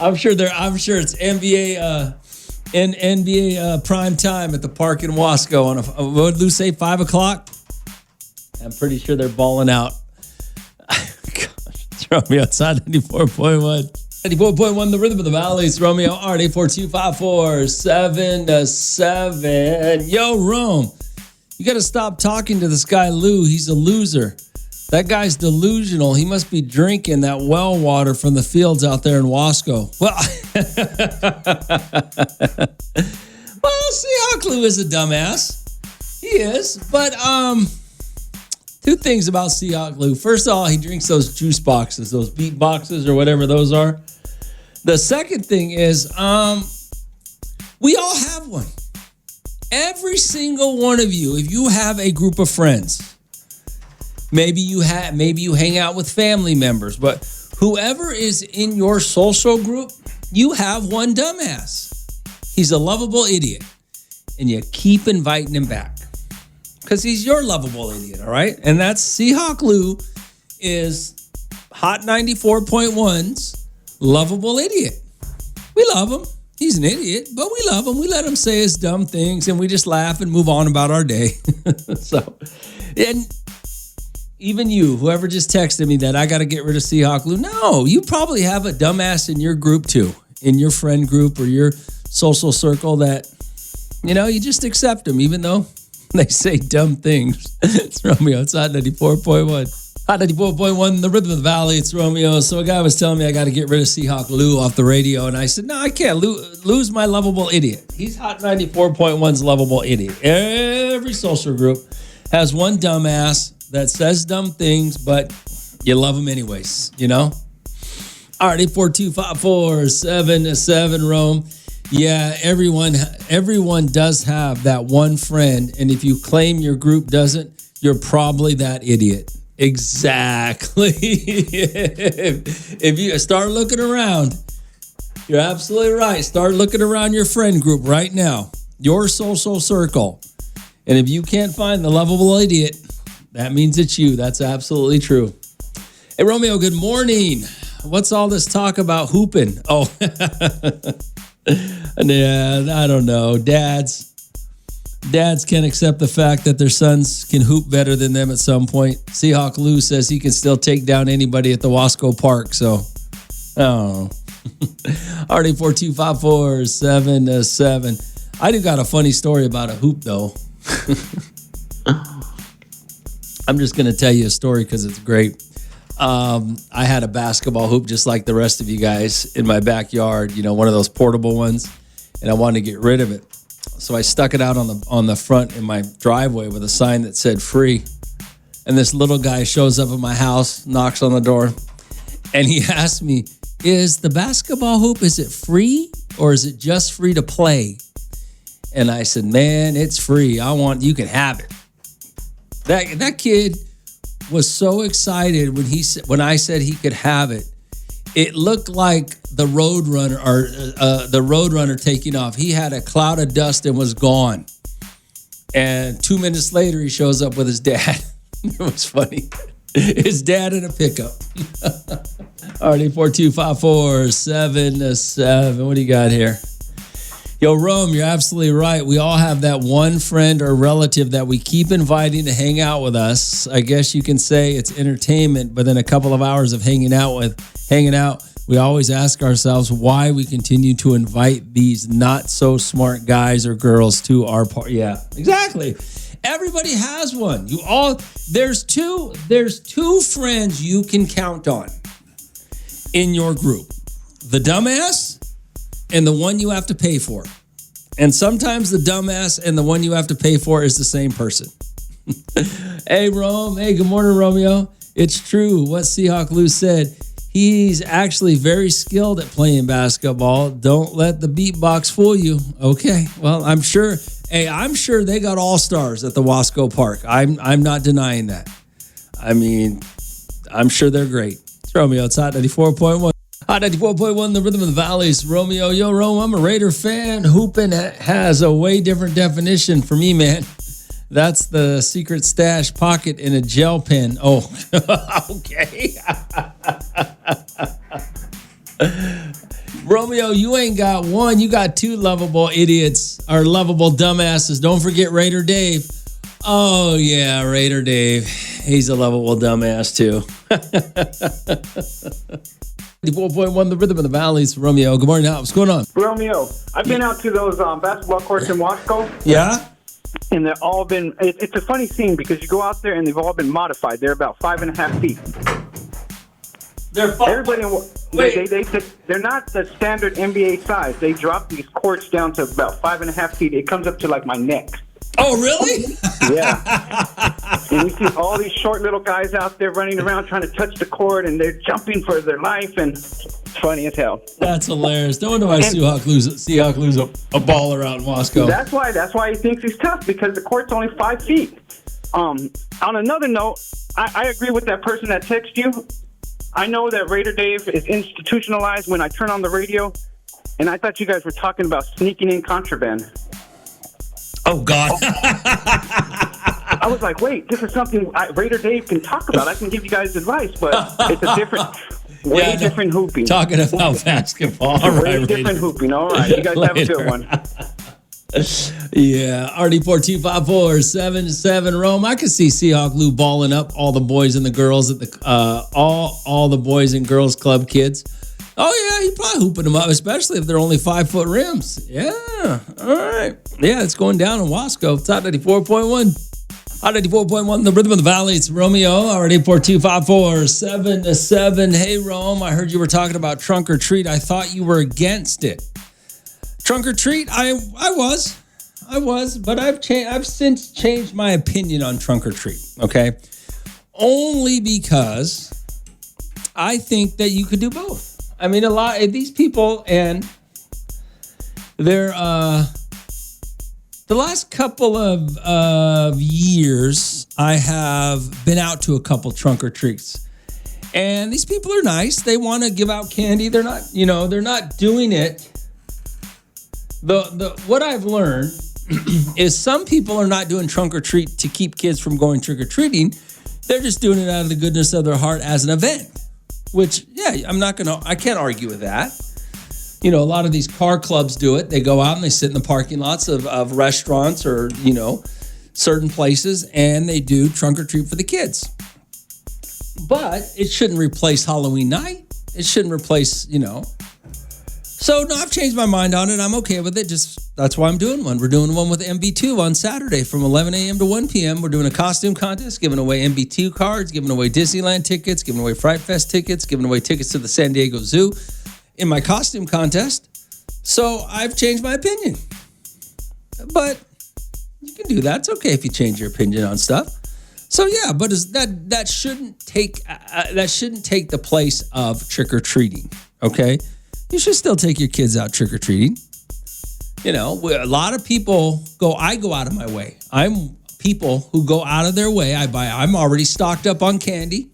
I'm sure it's NBA NBA prime time at the park in Wasco on what did Lou say, 5 o'clock? I'm pretty sure they're balling out. Gosh, Romeo outside 94.1. 94.1, the rhythm of the valley. It's Romeo, RD 42547-7. Yo, Rome, you got to stop talking to this guy, Lou. He's a loser. That guy's delusional. He must be drinking that well water from the fields out there in Wasco. Well, Seahawk Lou is a dumbass. He is. But two things about Seahawk Lou. First of all, he drinks those juice boxes, those beat boxes or whatever those are. The second thing is we all have one. Every single one of you, if you have a group of friends, maybe you hang out with family members, but whoever is in your social group, you have one dumbass. He's a lovable idiot, and you keep inviting him back because he's your lovable idiot, all right? And that's Seahawk Lou is Hot 94.1's lovable idiot. We love him. He's an idiot, but we love him. We let him say his dumb things, and we just laugh and move on about our day. So, and even you, whoever just texted me that I got to get rid of Seahawk Lou, no, you probably have a dumbass in your group too, in your friend group or your social circle that, you just accept them, even though they say dumb things. It's Romeo. It's Hot 94.1. Hot 94.1, the rhythm of the valley. It's Romeo. So a guy was telling me I got to get rid of Seahawk Lou off the radio, and I said, no, I can't. Lou's my lovable idiot. He's Hot 94.1's lovable idiot. Every social group has one dumbass that says dumb things, but you love him anyways, All right, 842-547-7, Rome. Yeah, everyone does have that one friend, and if you claim your group doesn't, you're probably that idiot. Exactly. If you start looking around, you're absolutely right. Start looking around your friend group right now, your social circle. And if you can't find the lovable idiot, that means it's you. That's absolutely true. Hey, Romeo, good morning. What's all this talk about hooping? Oh, yeah, I don't know. Dads can't accept the fact that their sons can hoop better than them at some point. Seahawk Lou says he can still take down anybody at the Wasco Park. So, oh, RD42547. I do got a funny story about a hoop, though. I'm just going to tell you a story because it's great. I had a basketball hoop just like the rest of you guys in my backyard, one of those portable ones, and I wanted to get rid of it. So I stuck it out on the front in my driveway with a sign that said free. And this little guy shows up at my house, knocks on the door, and he asked me, is the basketball hoop, is it free or is it just free to play? And I said, man, it's free. You can have it. That kid was so excited when I said he could have it. It looked like the Roadrunner taking off. He had a cloud of dust and was gone. And 2 minutes later, he shows up with his dad. It was funny. His dad in a pickup. RD42547. What do you got here? Yo, Rome, you're absolutely right. We all have that one friend or relative that we keep inviting to hang out with us. I guess you can say it's entertainment, but then a couple of hours of hanging out, we always ask ourselves why we continue to invite these not so smart guys or girls to our party. Yeah, exactly. Everybody has one. There's two friends you can count on in your group. The dumbass and the one you have to pay for. And sometimes the dumbass and the one you have to pay for is the same person. Hey, Rome. Hey, good morning, Romeo. It's true what Seahawk Lou said. He's actually very skilled at playing basketball. Don't let the beatbox fool you. Okay, well, I'm sure they got all-stars at the Wasco Park. I'm not denying that. I mean, I'm sure they're great. It's Romeo. It's Hot 94.1. Hot 94.1, the Rhythm of the Valleys. Romeo, yo, Rome, I'm a Raider fan. Hooping has a way different definition for me, man. That's the secret stash pocket in a gel pen. Oh, okay. Romeo, you ain't got one. You got two lovable idiots or lovable dumbasses. Don't forget Raider Dave. Oh, yeah, Raider Dave. He's a lovable dumbass, too. 94.1, the Rhythm of the Valleys. Romeo, good morning. What's going on? Romeo, I've been out to those basketball courts in Wasco. Yeah? And they're all been, it's a funny scene because you go out there and they've all been modified. They're about 5.5 feet. They're Everybody, they're not the standard NBA size. They drop these courts down to about 5.5 feet. It comes up to like my neck. Oh, really? Yeah. And you see all these short little guys out there running around trying to touch the court, and they're jumping for their life, and it's funny as hell. That's hilarious. No wonder why Seahawk lose a baller out in Wasco. That's why he thinks he's tough, because the court's only 5 feet. On another note, I agree with that person that texted you. I know that Raider Dave is institutionalized when I turn on the radio, and I thought you guys were talking about sneaking in contraband. Oh, God. I was like, wait, this is something Raider Dave can talk about. I can give you guys advice, but it's a different, different hooping. Talking about basketball. All right, different hooping. All right, you guys have a good one. Yeah, RD42547 Rome. I could see Seahawk Lou balling up all the boys and the girls at the all the boys and girls club kids. Oh yeah, he probably hooping them up, especially if they're only 5-foot rims. Yeah, all right. Yeah, it's going down in Wasco. It's Hot 94.1. Hot 94.1, the Rhythm of the Valley. It's Romeo, RD42547. Hey, Rome, I heard you were talking about trunk or treat. I thought you were against it. Trunk or treat? I was, but I've since changed my opinion on trunk or treat. Okay, only because I think that you could do both. I mean, a lot of these people, and There, the last couple of years, I have been out to a couple trunk or treats. And these people are nice. They want to give out candy. They're not, they're not doing it. What I've learned is some people are not doing trunk or treat to keep kids from going trick or treating. They're just doing it out of the goodness of their heart as an event, which, I can't argue with that. A lot of these car clubs do it. They go out and they sit in the parking lots of restaurants or, certain places, and they do trunk or treat for the kids. But it shouldn't replace Halloween night. It shouldn't replace, So, no, I've changed my mind on it. I'm okay with it. Just that's why I'm doing one. We're doing one with MB2 on Saturday from 11 a.m. to 1 p.m. We're doing a costume contest, giving away MB2 cards, giving away Disneyland tickets, giving away Fright Fest tickets, giving away tickets to the San Diego Zoo in my costume contest. So I've changed my opinion. But you can do that. It's okay if you change your opinion on stuff. So yeah, but that shouldn't take the place of trick or treating. Okay, you should still take your kids out trick or treating. A lot of people go. I go out of my way. I'm people who go out of their way. I'm already stocked up on candy.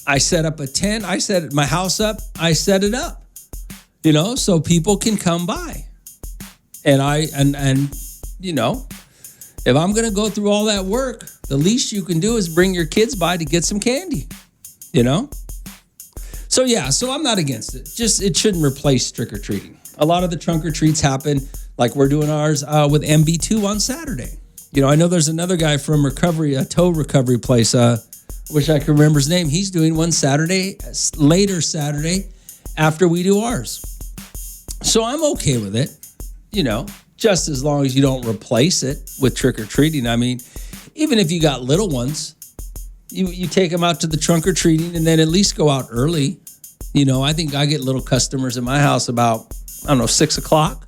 I set up a tent. I set my house up. I set it up. So people can come by. And if I'm going to go through all that work, the least you can do is bring your kids by to get some candy, So yeah, so I'm not against it. Just it shouldn't replace trick-or-treating. A lot of the trunk or treats happen like we're doing ours with MB2 on Saturday. I know there's another guy from a tow recovery place. Wish I could remember his name. He's doing one later Saturday after we do ours. So I'm okay with it, just as long as you don't replace it with trick-or-treating. I mean, even if you got little ones, you take them out to the trunk-or-treating and then at least go out early. I think I get little customers in my house about, 6 o'clock,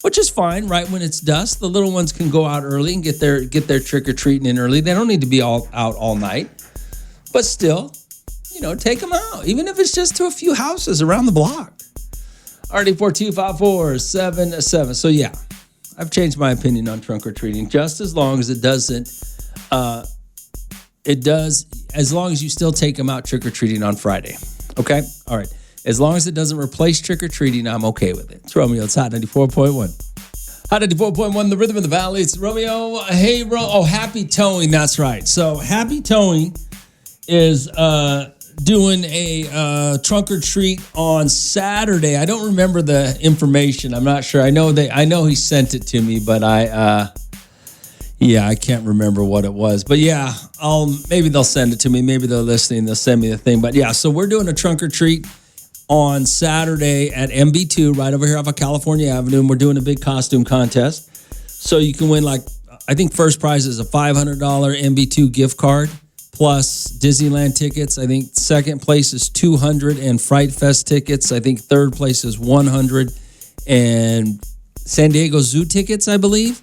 which is fine, right when it's dusk. The little ones can go out early and get their trick-or-treating in early. They don't need to be out all night. But still, take them out, even if it's just to a few houses around the block. RD42547. So yeah, I've changed my opinion on trunk or treating just as long as as long as you still take them out trick or treating on Friday. Okay? All right. As long as it doesn't replace trick or treating, I'm okay with it. It's Romeo. It's Hot 94.1. Hot 94.1, the rhythm of the valley. It's Romeo. Hey, Happy Towing. That's right. So Happy Towing is doing a trunk or treat on Saturday. I don't remember the information. I'm not sure. I know he sent it to me, but I can't remember what it was. But yeah, maybe they'll send it to me. Maybe they're listening. They'll send me the thing. But yeah, so we're doing a trunk or treat on Saturday at MB2 right over here off of California Avenue, and we're doing a big costume contest. So you can win, I think first prize is a $500 MB2 gift card plus Disneyland tickets. I think second place is $200 and Fright Fest tickets. I think third place is $100 and San Diego Zoo tickets, I believe.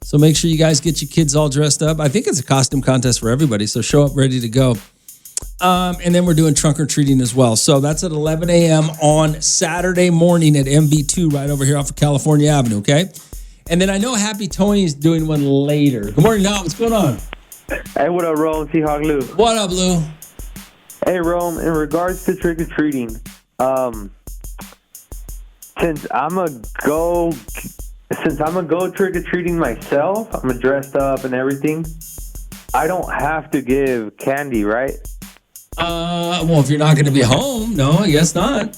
So make sure you guys get your kids all dressed up. I think it's a costume contest for everybody, so show up ready to go. And then we're doing trunk or treating as well. So that's at 11 a.m. on Saturday morning at MB2 right over here off of California Avenue, okay? And then I know Happy Tony is doing one later. Good morning, Now. What's going on? Hey, what up, Rome? Seahawk Lou. What up, Lou? Hey, Rome, in regards to trick-or-treating, since I'm a go trick-or-treating myself, I'm dressed up and everything, I don't have to give candy, right? Well, if you're not going to be home, no, I guess not.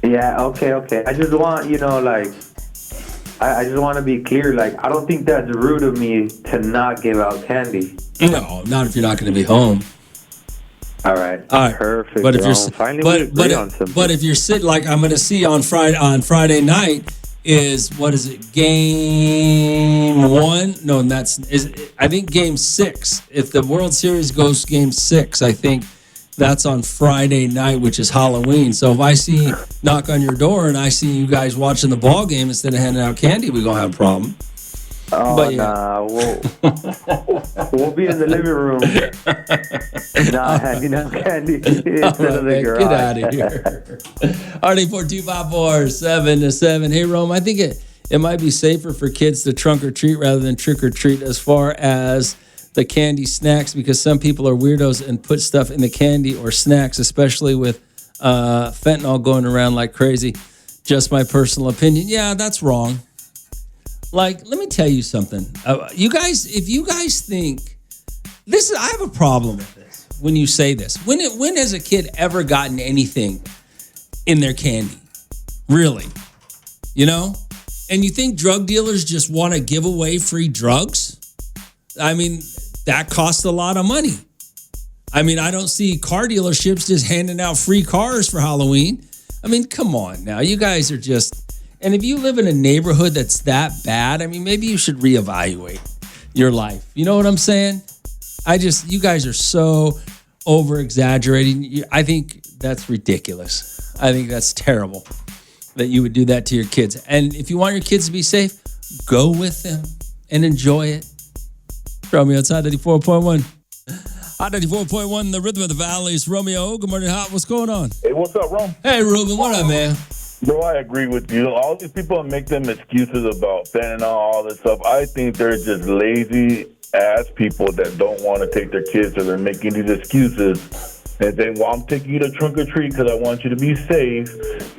Yeah, okay. I just want, I just want to be clear. I don't think that's rude of me to not give out candy. No, not if you're not going to be home. All right. Perfect. But if you're but if you're sitting I'm going to see on Friday night is game 1? No, I think game 6. If the World Series goes game 6, I think that's on Friday night, which is Halloween. So if I knock on your door and I see you guys watching the ball game instead of handing out candy, we're going to have a problem. Oh, But yeah. nah, we'll be in the living room. Nah, handing out candy instead All of right, the man, garage. get out of here. RD4254-7 Hey, Rome, I think it might be safer for kids to trunk or treat rather than trick or treat as far as the candy snacks, because some people are weirdos and put stuff in the candy or snacks, especially with fentanyl going around like crazy. Just my personal opinion. Yeah, that's wrong. Like, let me tell you something. You guys, if you guys think this is, I have a problem with this when you say this. When has a kid ever gotten anything in their candy? Really? You know? And you think drug dealers just want to give away free drugs? I mean, that costs a lot of money. I mean, I don't see car dealerships just handing out free cars for Halloween. I mean, come on now. You guys are just... And if you live in a neighborhood that's that bad, I mean, maybe you should reevaluate your life. You know what I'm saying? You guys are so over-exaggerating. I think that's ridiculous. I think that's terrible that you would do that to your kids. And if you want your kids to be safe, go with them and enjoy it. Romeo outside 94.1. Hot 94.1, the rhythm of the valleys. Romeo, good morning, Hot. What's going on? Hey, what's up, Rome? Hey, Ruben, what up, man? Bro, I agree with you. All these people make them excuses about fentanyl, all this stuff. I think they're just lazy ass people that don't want to take their kids, so they're making these excuses and saying, well, I'm taking you to trunk or treat because I want you to be safe.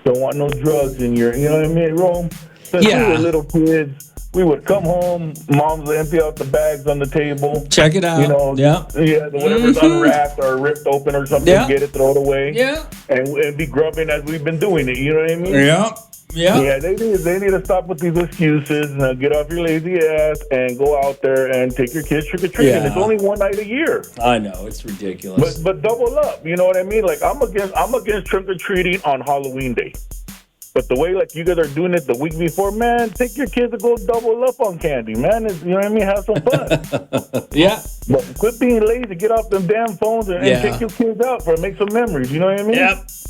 Don't want no drugs in your, you know what I mean, Rome? Since we were little kids, we would come home, moms would empty out the bags on the table. Check it out. You know, whatever's unwrapped or ripped open or something, get it, throw it away. Yeah. And be grubbing as we've been doing it. You know what I mean? Yeah. Yeah, they need to stop with these excuses and get off your lazy ass and go out there and take your kids trick-or-treating. Yeah. It's only one night a year. I know, it's ridiculous. But double up. You know what I mean? Like, I'm against trick-or-treating on Halloween Day. But the way, like, you guys are doing it the week before, man, take your kids to go double up on candy, man. You know what I mean? Have some fun. Yeah. But quit being lazy. Get off them damn phones and take your kids out for make some memories. You know what I mean?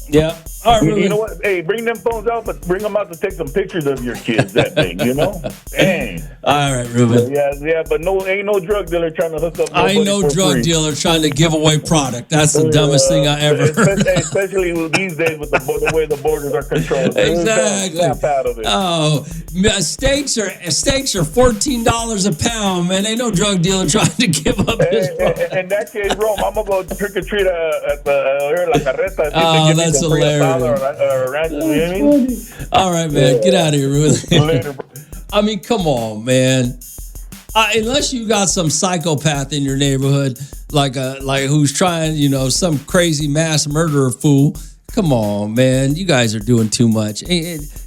Yep. All right, you know what? Hey, bring them phones out, but bring them out to take some pictures of your kids that day, you know? Dang. All right, Ruben. Yeah, but ain't no drug dealer trying to hook up I know drug dealer trying to give away product. That's the dumbest thing I ever heard. Especially these days with the way the borders are controlled. Exactly. Snap out of it. Oh, steaks are $14 a pound, man. Ain't no drug dealer trying to give up his product. In that case, Rome, I'm going to go trick or treat at the La Carreta. Oh, that's hilarious. All right, man. Get out of here, Ruben. Later, bro. I mean, come on, man. Unless you got some psychopath in your neighborhood, like who's trying, some crazy mass murderer fool. Come on, man. You guys are doing too much.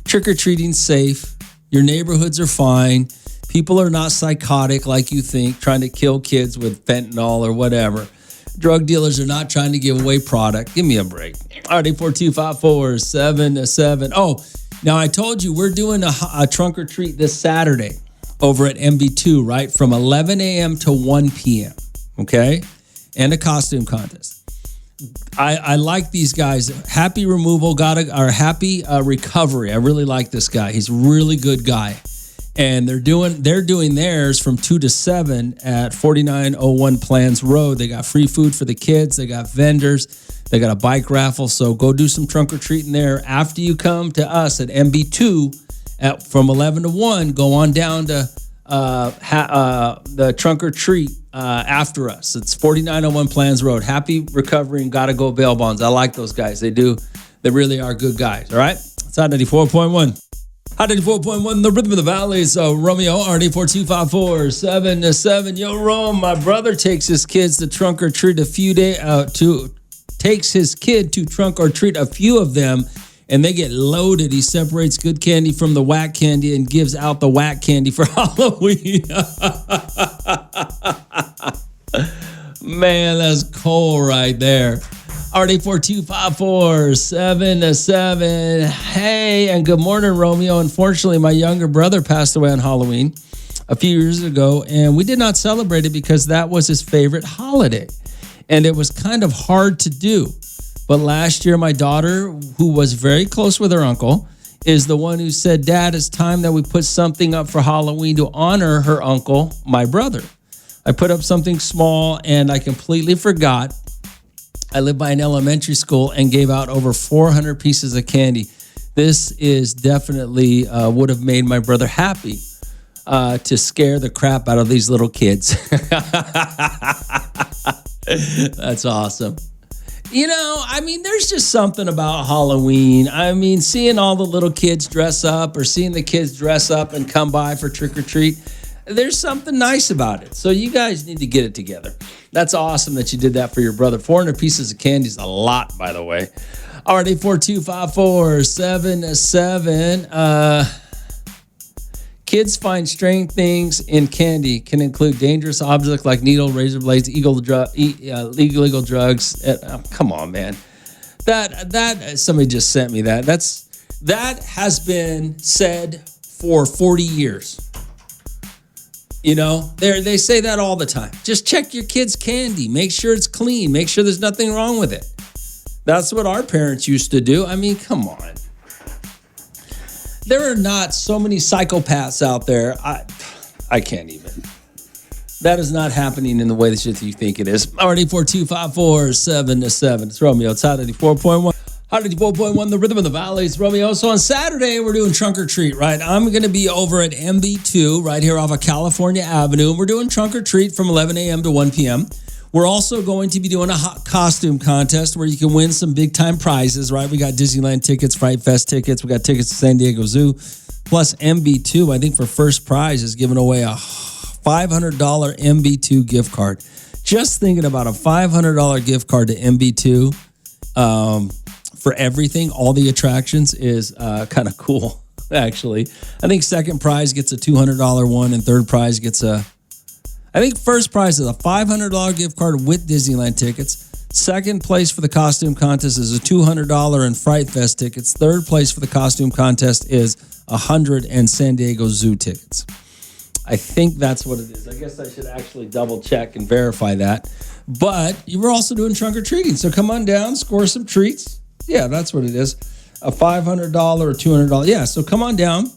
Trick-or-treating's safe. Your neighborhoods are fine. People are not psychotic like you think, trying to kill kids with fentanyl or whatever. Drug dealers are not trying to give away product. Give me a break. All right, 842-547-7. Oh, now I told you we're doing a trunk or treat this Saturday over at MB2, right? From 11 a.m. to 1 p.m., okay? And a costume contest. I like these guys. Happy Removal Happy Recovery. I really like this guy. He's a really good guy. And they're doing theirs from 2 to 7 at 4901 Plans Road. They got free food for the kids. They got vendors. They got a bike raffle. So go do some trunk or treating there. After you come to us at MB2 from 11 to 1, go on down to the trunk or treat after us. It's 4901 Plans Road. Happy Recovery and Gotta Go Bail Bonds. I like those guys. They really are good guys. All right? It's on 94.1. Hot 94.1, the rhythm of the valleys. Romeo, RD4254-7. Yo, Rome, my brother takes his kids to trunk or treat a few of them, and they get loaded. He separates good candy from the whack candy and gives out the whack candy for Halloween. Man, that's cool right there. RD4254-7. Hey, and good morning, Romeo. Unfortunately, my younger brother passed away on Halloween a few years ago, and we did not celebrate it because that was his favorite holiday. And it was kind of hard to do. But last year, my daughter, who was very close with her uncle, is the one who said, Dad, it's time that we put something up for Halloween to honor her uncle, my brother. I put up something small and I completely forgot. I lived by an elementary school and gave out over 400 pieces of candy. This is definitely would have made my brother happy to scare the crap out of these little kids. That's awesome. You know, I mean, there's just something about Halloween. I mean, seeing all the little kids dress up or seeing the kids dress up and come by for trick or treat, there's something nice about it. So you guys need to get it together. That's awesome that you did that for your brother. 400 pieces of candy is a lot, by the way. All right, 842-547-77. Kids find strange things in candy. Can include dangerous objects like needle, razor blades, illegal drugs. Come on, man. That somebody just sent me that. That has been said for 40 years. You know, they say that all the time. Just check your kids' candy. Make sure it's clean. Make sure there's nothing wrong with it. That's what our parents used to do. I mean, come on. There are not so many psychopaths out there. I can't even. That is not happening in the way that you think it is. All right, 842-547-77. It's Romeo. It's Hot 94.1. Hot 94.1, the rhythm of the valley. It's Romeo. So on Saturday, we're doing trunk or treat, right? I'm going to be over at MB2 right here off of California Avenue. And we're doing trunk or treat from 11 a.m. to 1 p.m. We're also going to be doing a hot costume contest where you can win some big-time prizes, right? We got Disneyland tickets, Fright Fest tickets. We got tickets to San Diego Zoo. Plus MB2, I think for first prize, is giving away a $500 MB2 gift card. Just thinking about a $500 gift card to MB2 for everything, all the attractions, is kind of cool, actually. I think second prize gets a $200 one and third prize gets I think first prize is a $500 gift card with Disneyland tickets. Second place for the costume contest is a $200 and Fright Fest tickets. Third place for the costume contest is $100 and San Diego Zoo tickets. I think that's what it is. I guess I should actually double check and verify that. But you were also doing trunk or treating. So come on down, score some treats. Yeah, that's what it is. A $500 or $200. Yeah, so come on down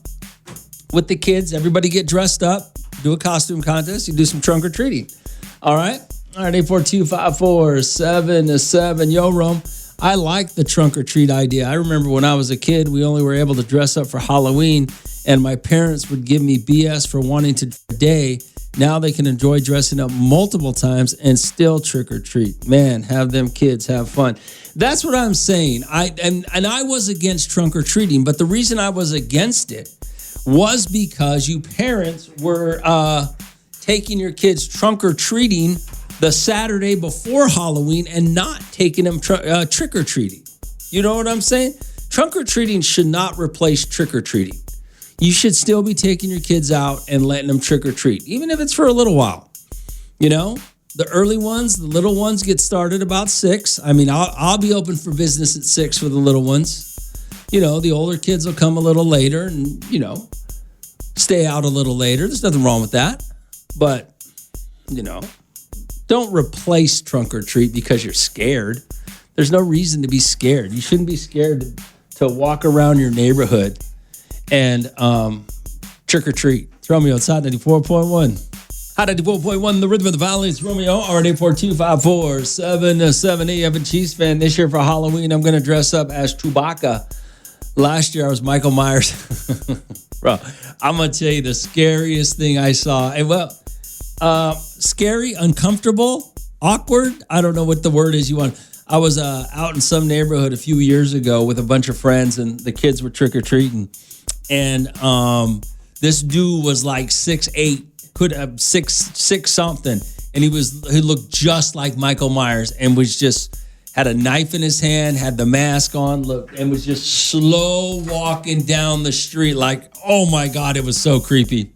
with the kids. Everybody get dressed up. Do a costume contest. You do some trunk or treating. All right? All right, 842-547-7. Yo, Rome. I like the trunk or treat idea. I remember when I was a kid, we only were able to dress up for Halloween, and my parents would give me BS for wanting to day. Now they can enjoy dressing up multiple times and still trick or treat. Man, have them kids have fun. That's what I'm saying. I was against trunk or treating, but the reason I was against it was because you parents were taking your kids trunk or treating the Saturday before Halloween and not taking them trick or treating. You know what I'm saying? Trunk or treating should not replace trick or treating. You should still be taking your kids out and letting them trick or treat, even if it's for a little while. You know, the early ones, the little ones get started about 6. I mean, I'll be open for business at 6 for the little ones. You know, the older kids will come a little later and, you know, stay out a little later. There's nothing wrong with that. But, you know, don't replace trunk or treat because you're scared. There's no reason to be scared. You shouldn't be scared to walk around your neighborhood and trick or treat. It's Romeo. It's Hot 94.1. Hot 94.1, the rhythm of the valley. It's Romeo. Already 842-547-7. Hey, you have a Chiefs fan this year for Halloween. I'm going to dress up as Chewbacca. Last year, I was Michael Myers. Bro, I'm going to tell you the scariest thing I saw. And well, scary, uncomfortable, awkward. I don't know what the word is you want. I was out in some neighborhood a few years ago with a bunch of friends, and the kids were trick-or-treating. And this dude was like 6'8", could have 6 something. And he looked just like Michael Myers and was just had a knife in his hand, had the mask on, looked, and was just slow walking down the street like, oh my God, it was so creepy.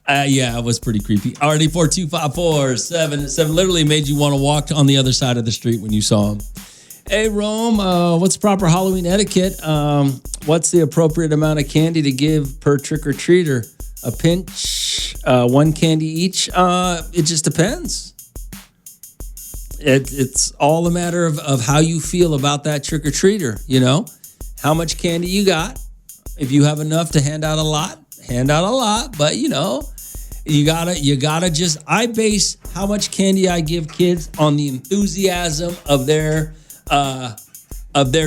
Yeah, it was pretty creepy. Already 42547 literally made you want to walk on the other side of the street when you saw him. Hey, Rome, what's proper Halloween etiquette? What's the appropriate amount of candy to give per trick-or-treater? A pinch, 1 candy each? It just depends. It's all a matter of how you feel about that trick-or-treater, you know? How much candy you got, If you have enough to hand out a lot, hand out a lot. But you gotta just. I base how much candy I give kids on the enthusiasm of their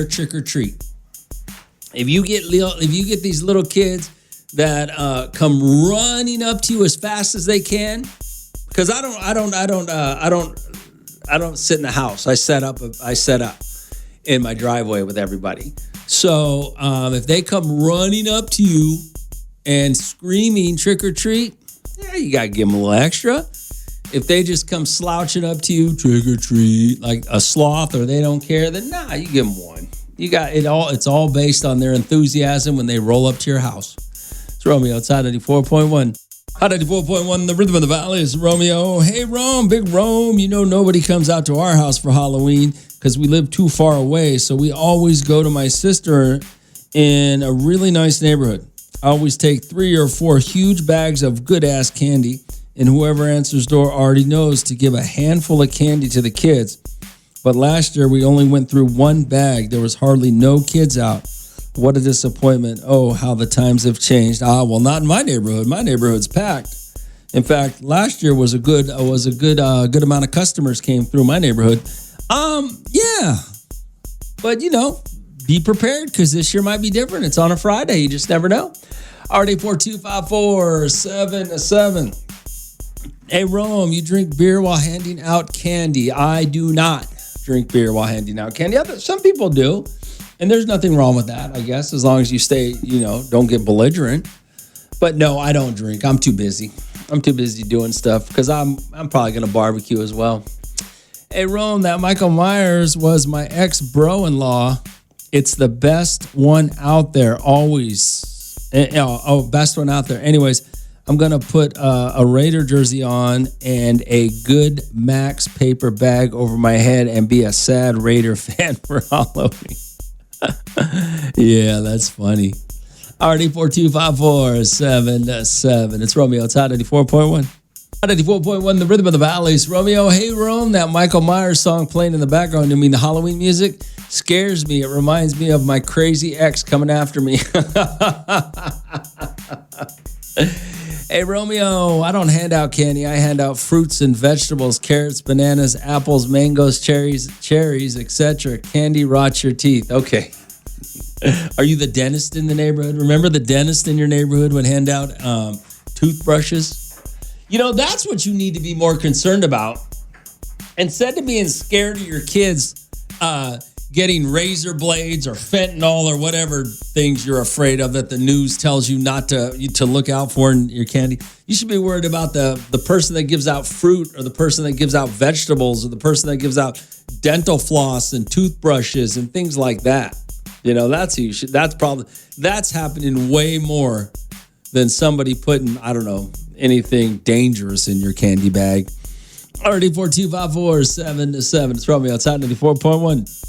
trick or treat. If you get these little kids that come running up to you as fast as they can, because I don't sit in the house. I set up in my driveway with everybody. So if they come running up to you and screaming trick or treat, yeah, you gotta give them a little extra. If they just come slouching up to you, trick or treat, like a sloth, or they don't care, then nah, you give them one. You got it all. It's all based on their enthusiasm when they roll up to your house. It's Romeo. It's Hot 94.1. Hot 94.1, the rhythm of the valley is Romeo. Hey, Rome, big Rome. You know nobody comes out to our house for Halloween because we live too far away. So we always go to my sister in a really nice neighborhood. I always take 3 or 4 huge bags of good-ass candy, and whoever answers door already knows to give a handful of candy to the kids. But last year, we only went through 1 bag. There was hardly no kids out. What a disappointment. Oh, how the times have changed. Well, not in my neighborhood. My neighborhood's packed. In fact, last year was a good amount of customers came through my neighborhood. Yeah. But, be prepared because this year might be different. It's on a Friday. You just never know. RD4254777. Hey, Rome, you drink beer while handing out candy. I do not drink beer while handing out candy. Some people do, and there's nothing wrong with that, I guess, as long as you stay, don't get belligerent. But no, I don't drink. I'm too busy. I'm too busy doing stuff because I'm probably going to barbecue as well. Hey, Rome, that Michael Myers was my ex-bro-in-law. It's the best one out there, always. Best one out there. Anyways, I'm going to put a Raider jersey on and a good Max paper bag over my head and be a sad Raider fan for Halloween. Yeah, that's funny. RD4254777. It's Romeo. It's Hot 94.1. Hot 94.1, the rhythm of the valleys. Romeo, hey, Rome, that Michael Myers song playing in the background. You mean the Halloween music? Scares me. It reminds me of my crazy ex coming after me. Hey, Romeo, I don't hand out candy. I hand out fruits and vegetables, carrots, bananas, apples, mangoes, cherries, etc. Candy rots your teeth. Okay. Are you the dentist in the neighborhood? Remember the dentist in your neighborhood would hand out toothbrushes? That's what you need to be more concerned about. Instead of being scared of your kids getting razor blades or fentanyl or whatever things you're afraid of that the news tells you not to look out for in your candy, you should be worried about the person that gives out fruit, or the person that gives out vegetables, or the person that gives out dental floss and toothbrushes and things like that. That's who you should. That's happening way more than somebody putting, I don't know, anything dangerous in your candy bag. RD4254777. It's Romeo. It's Hot 94.1.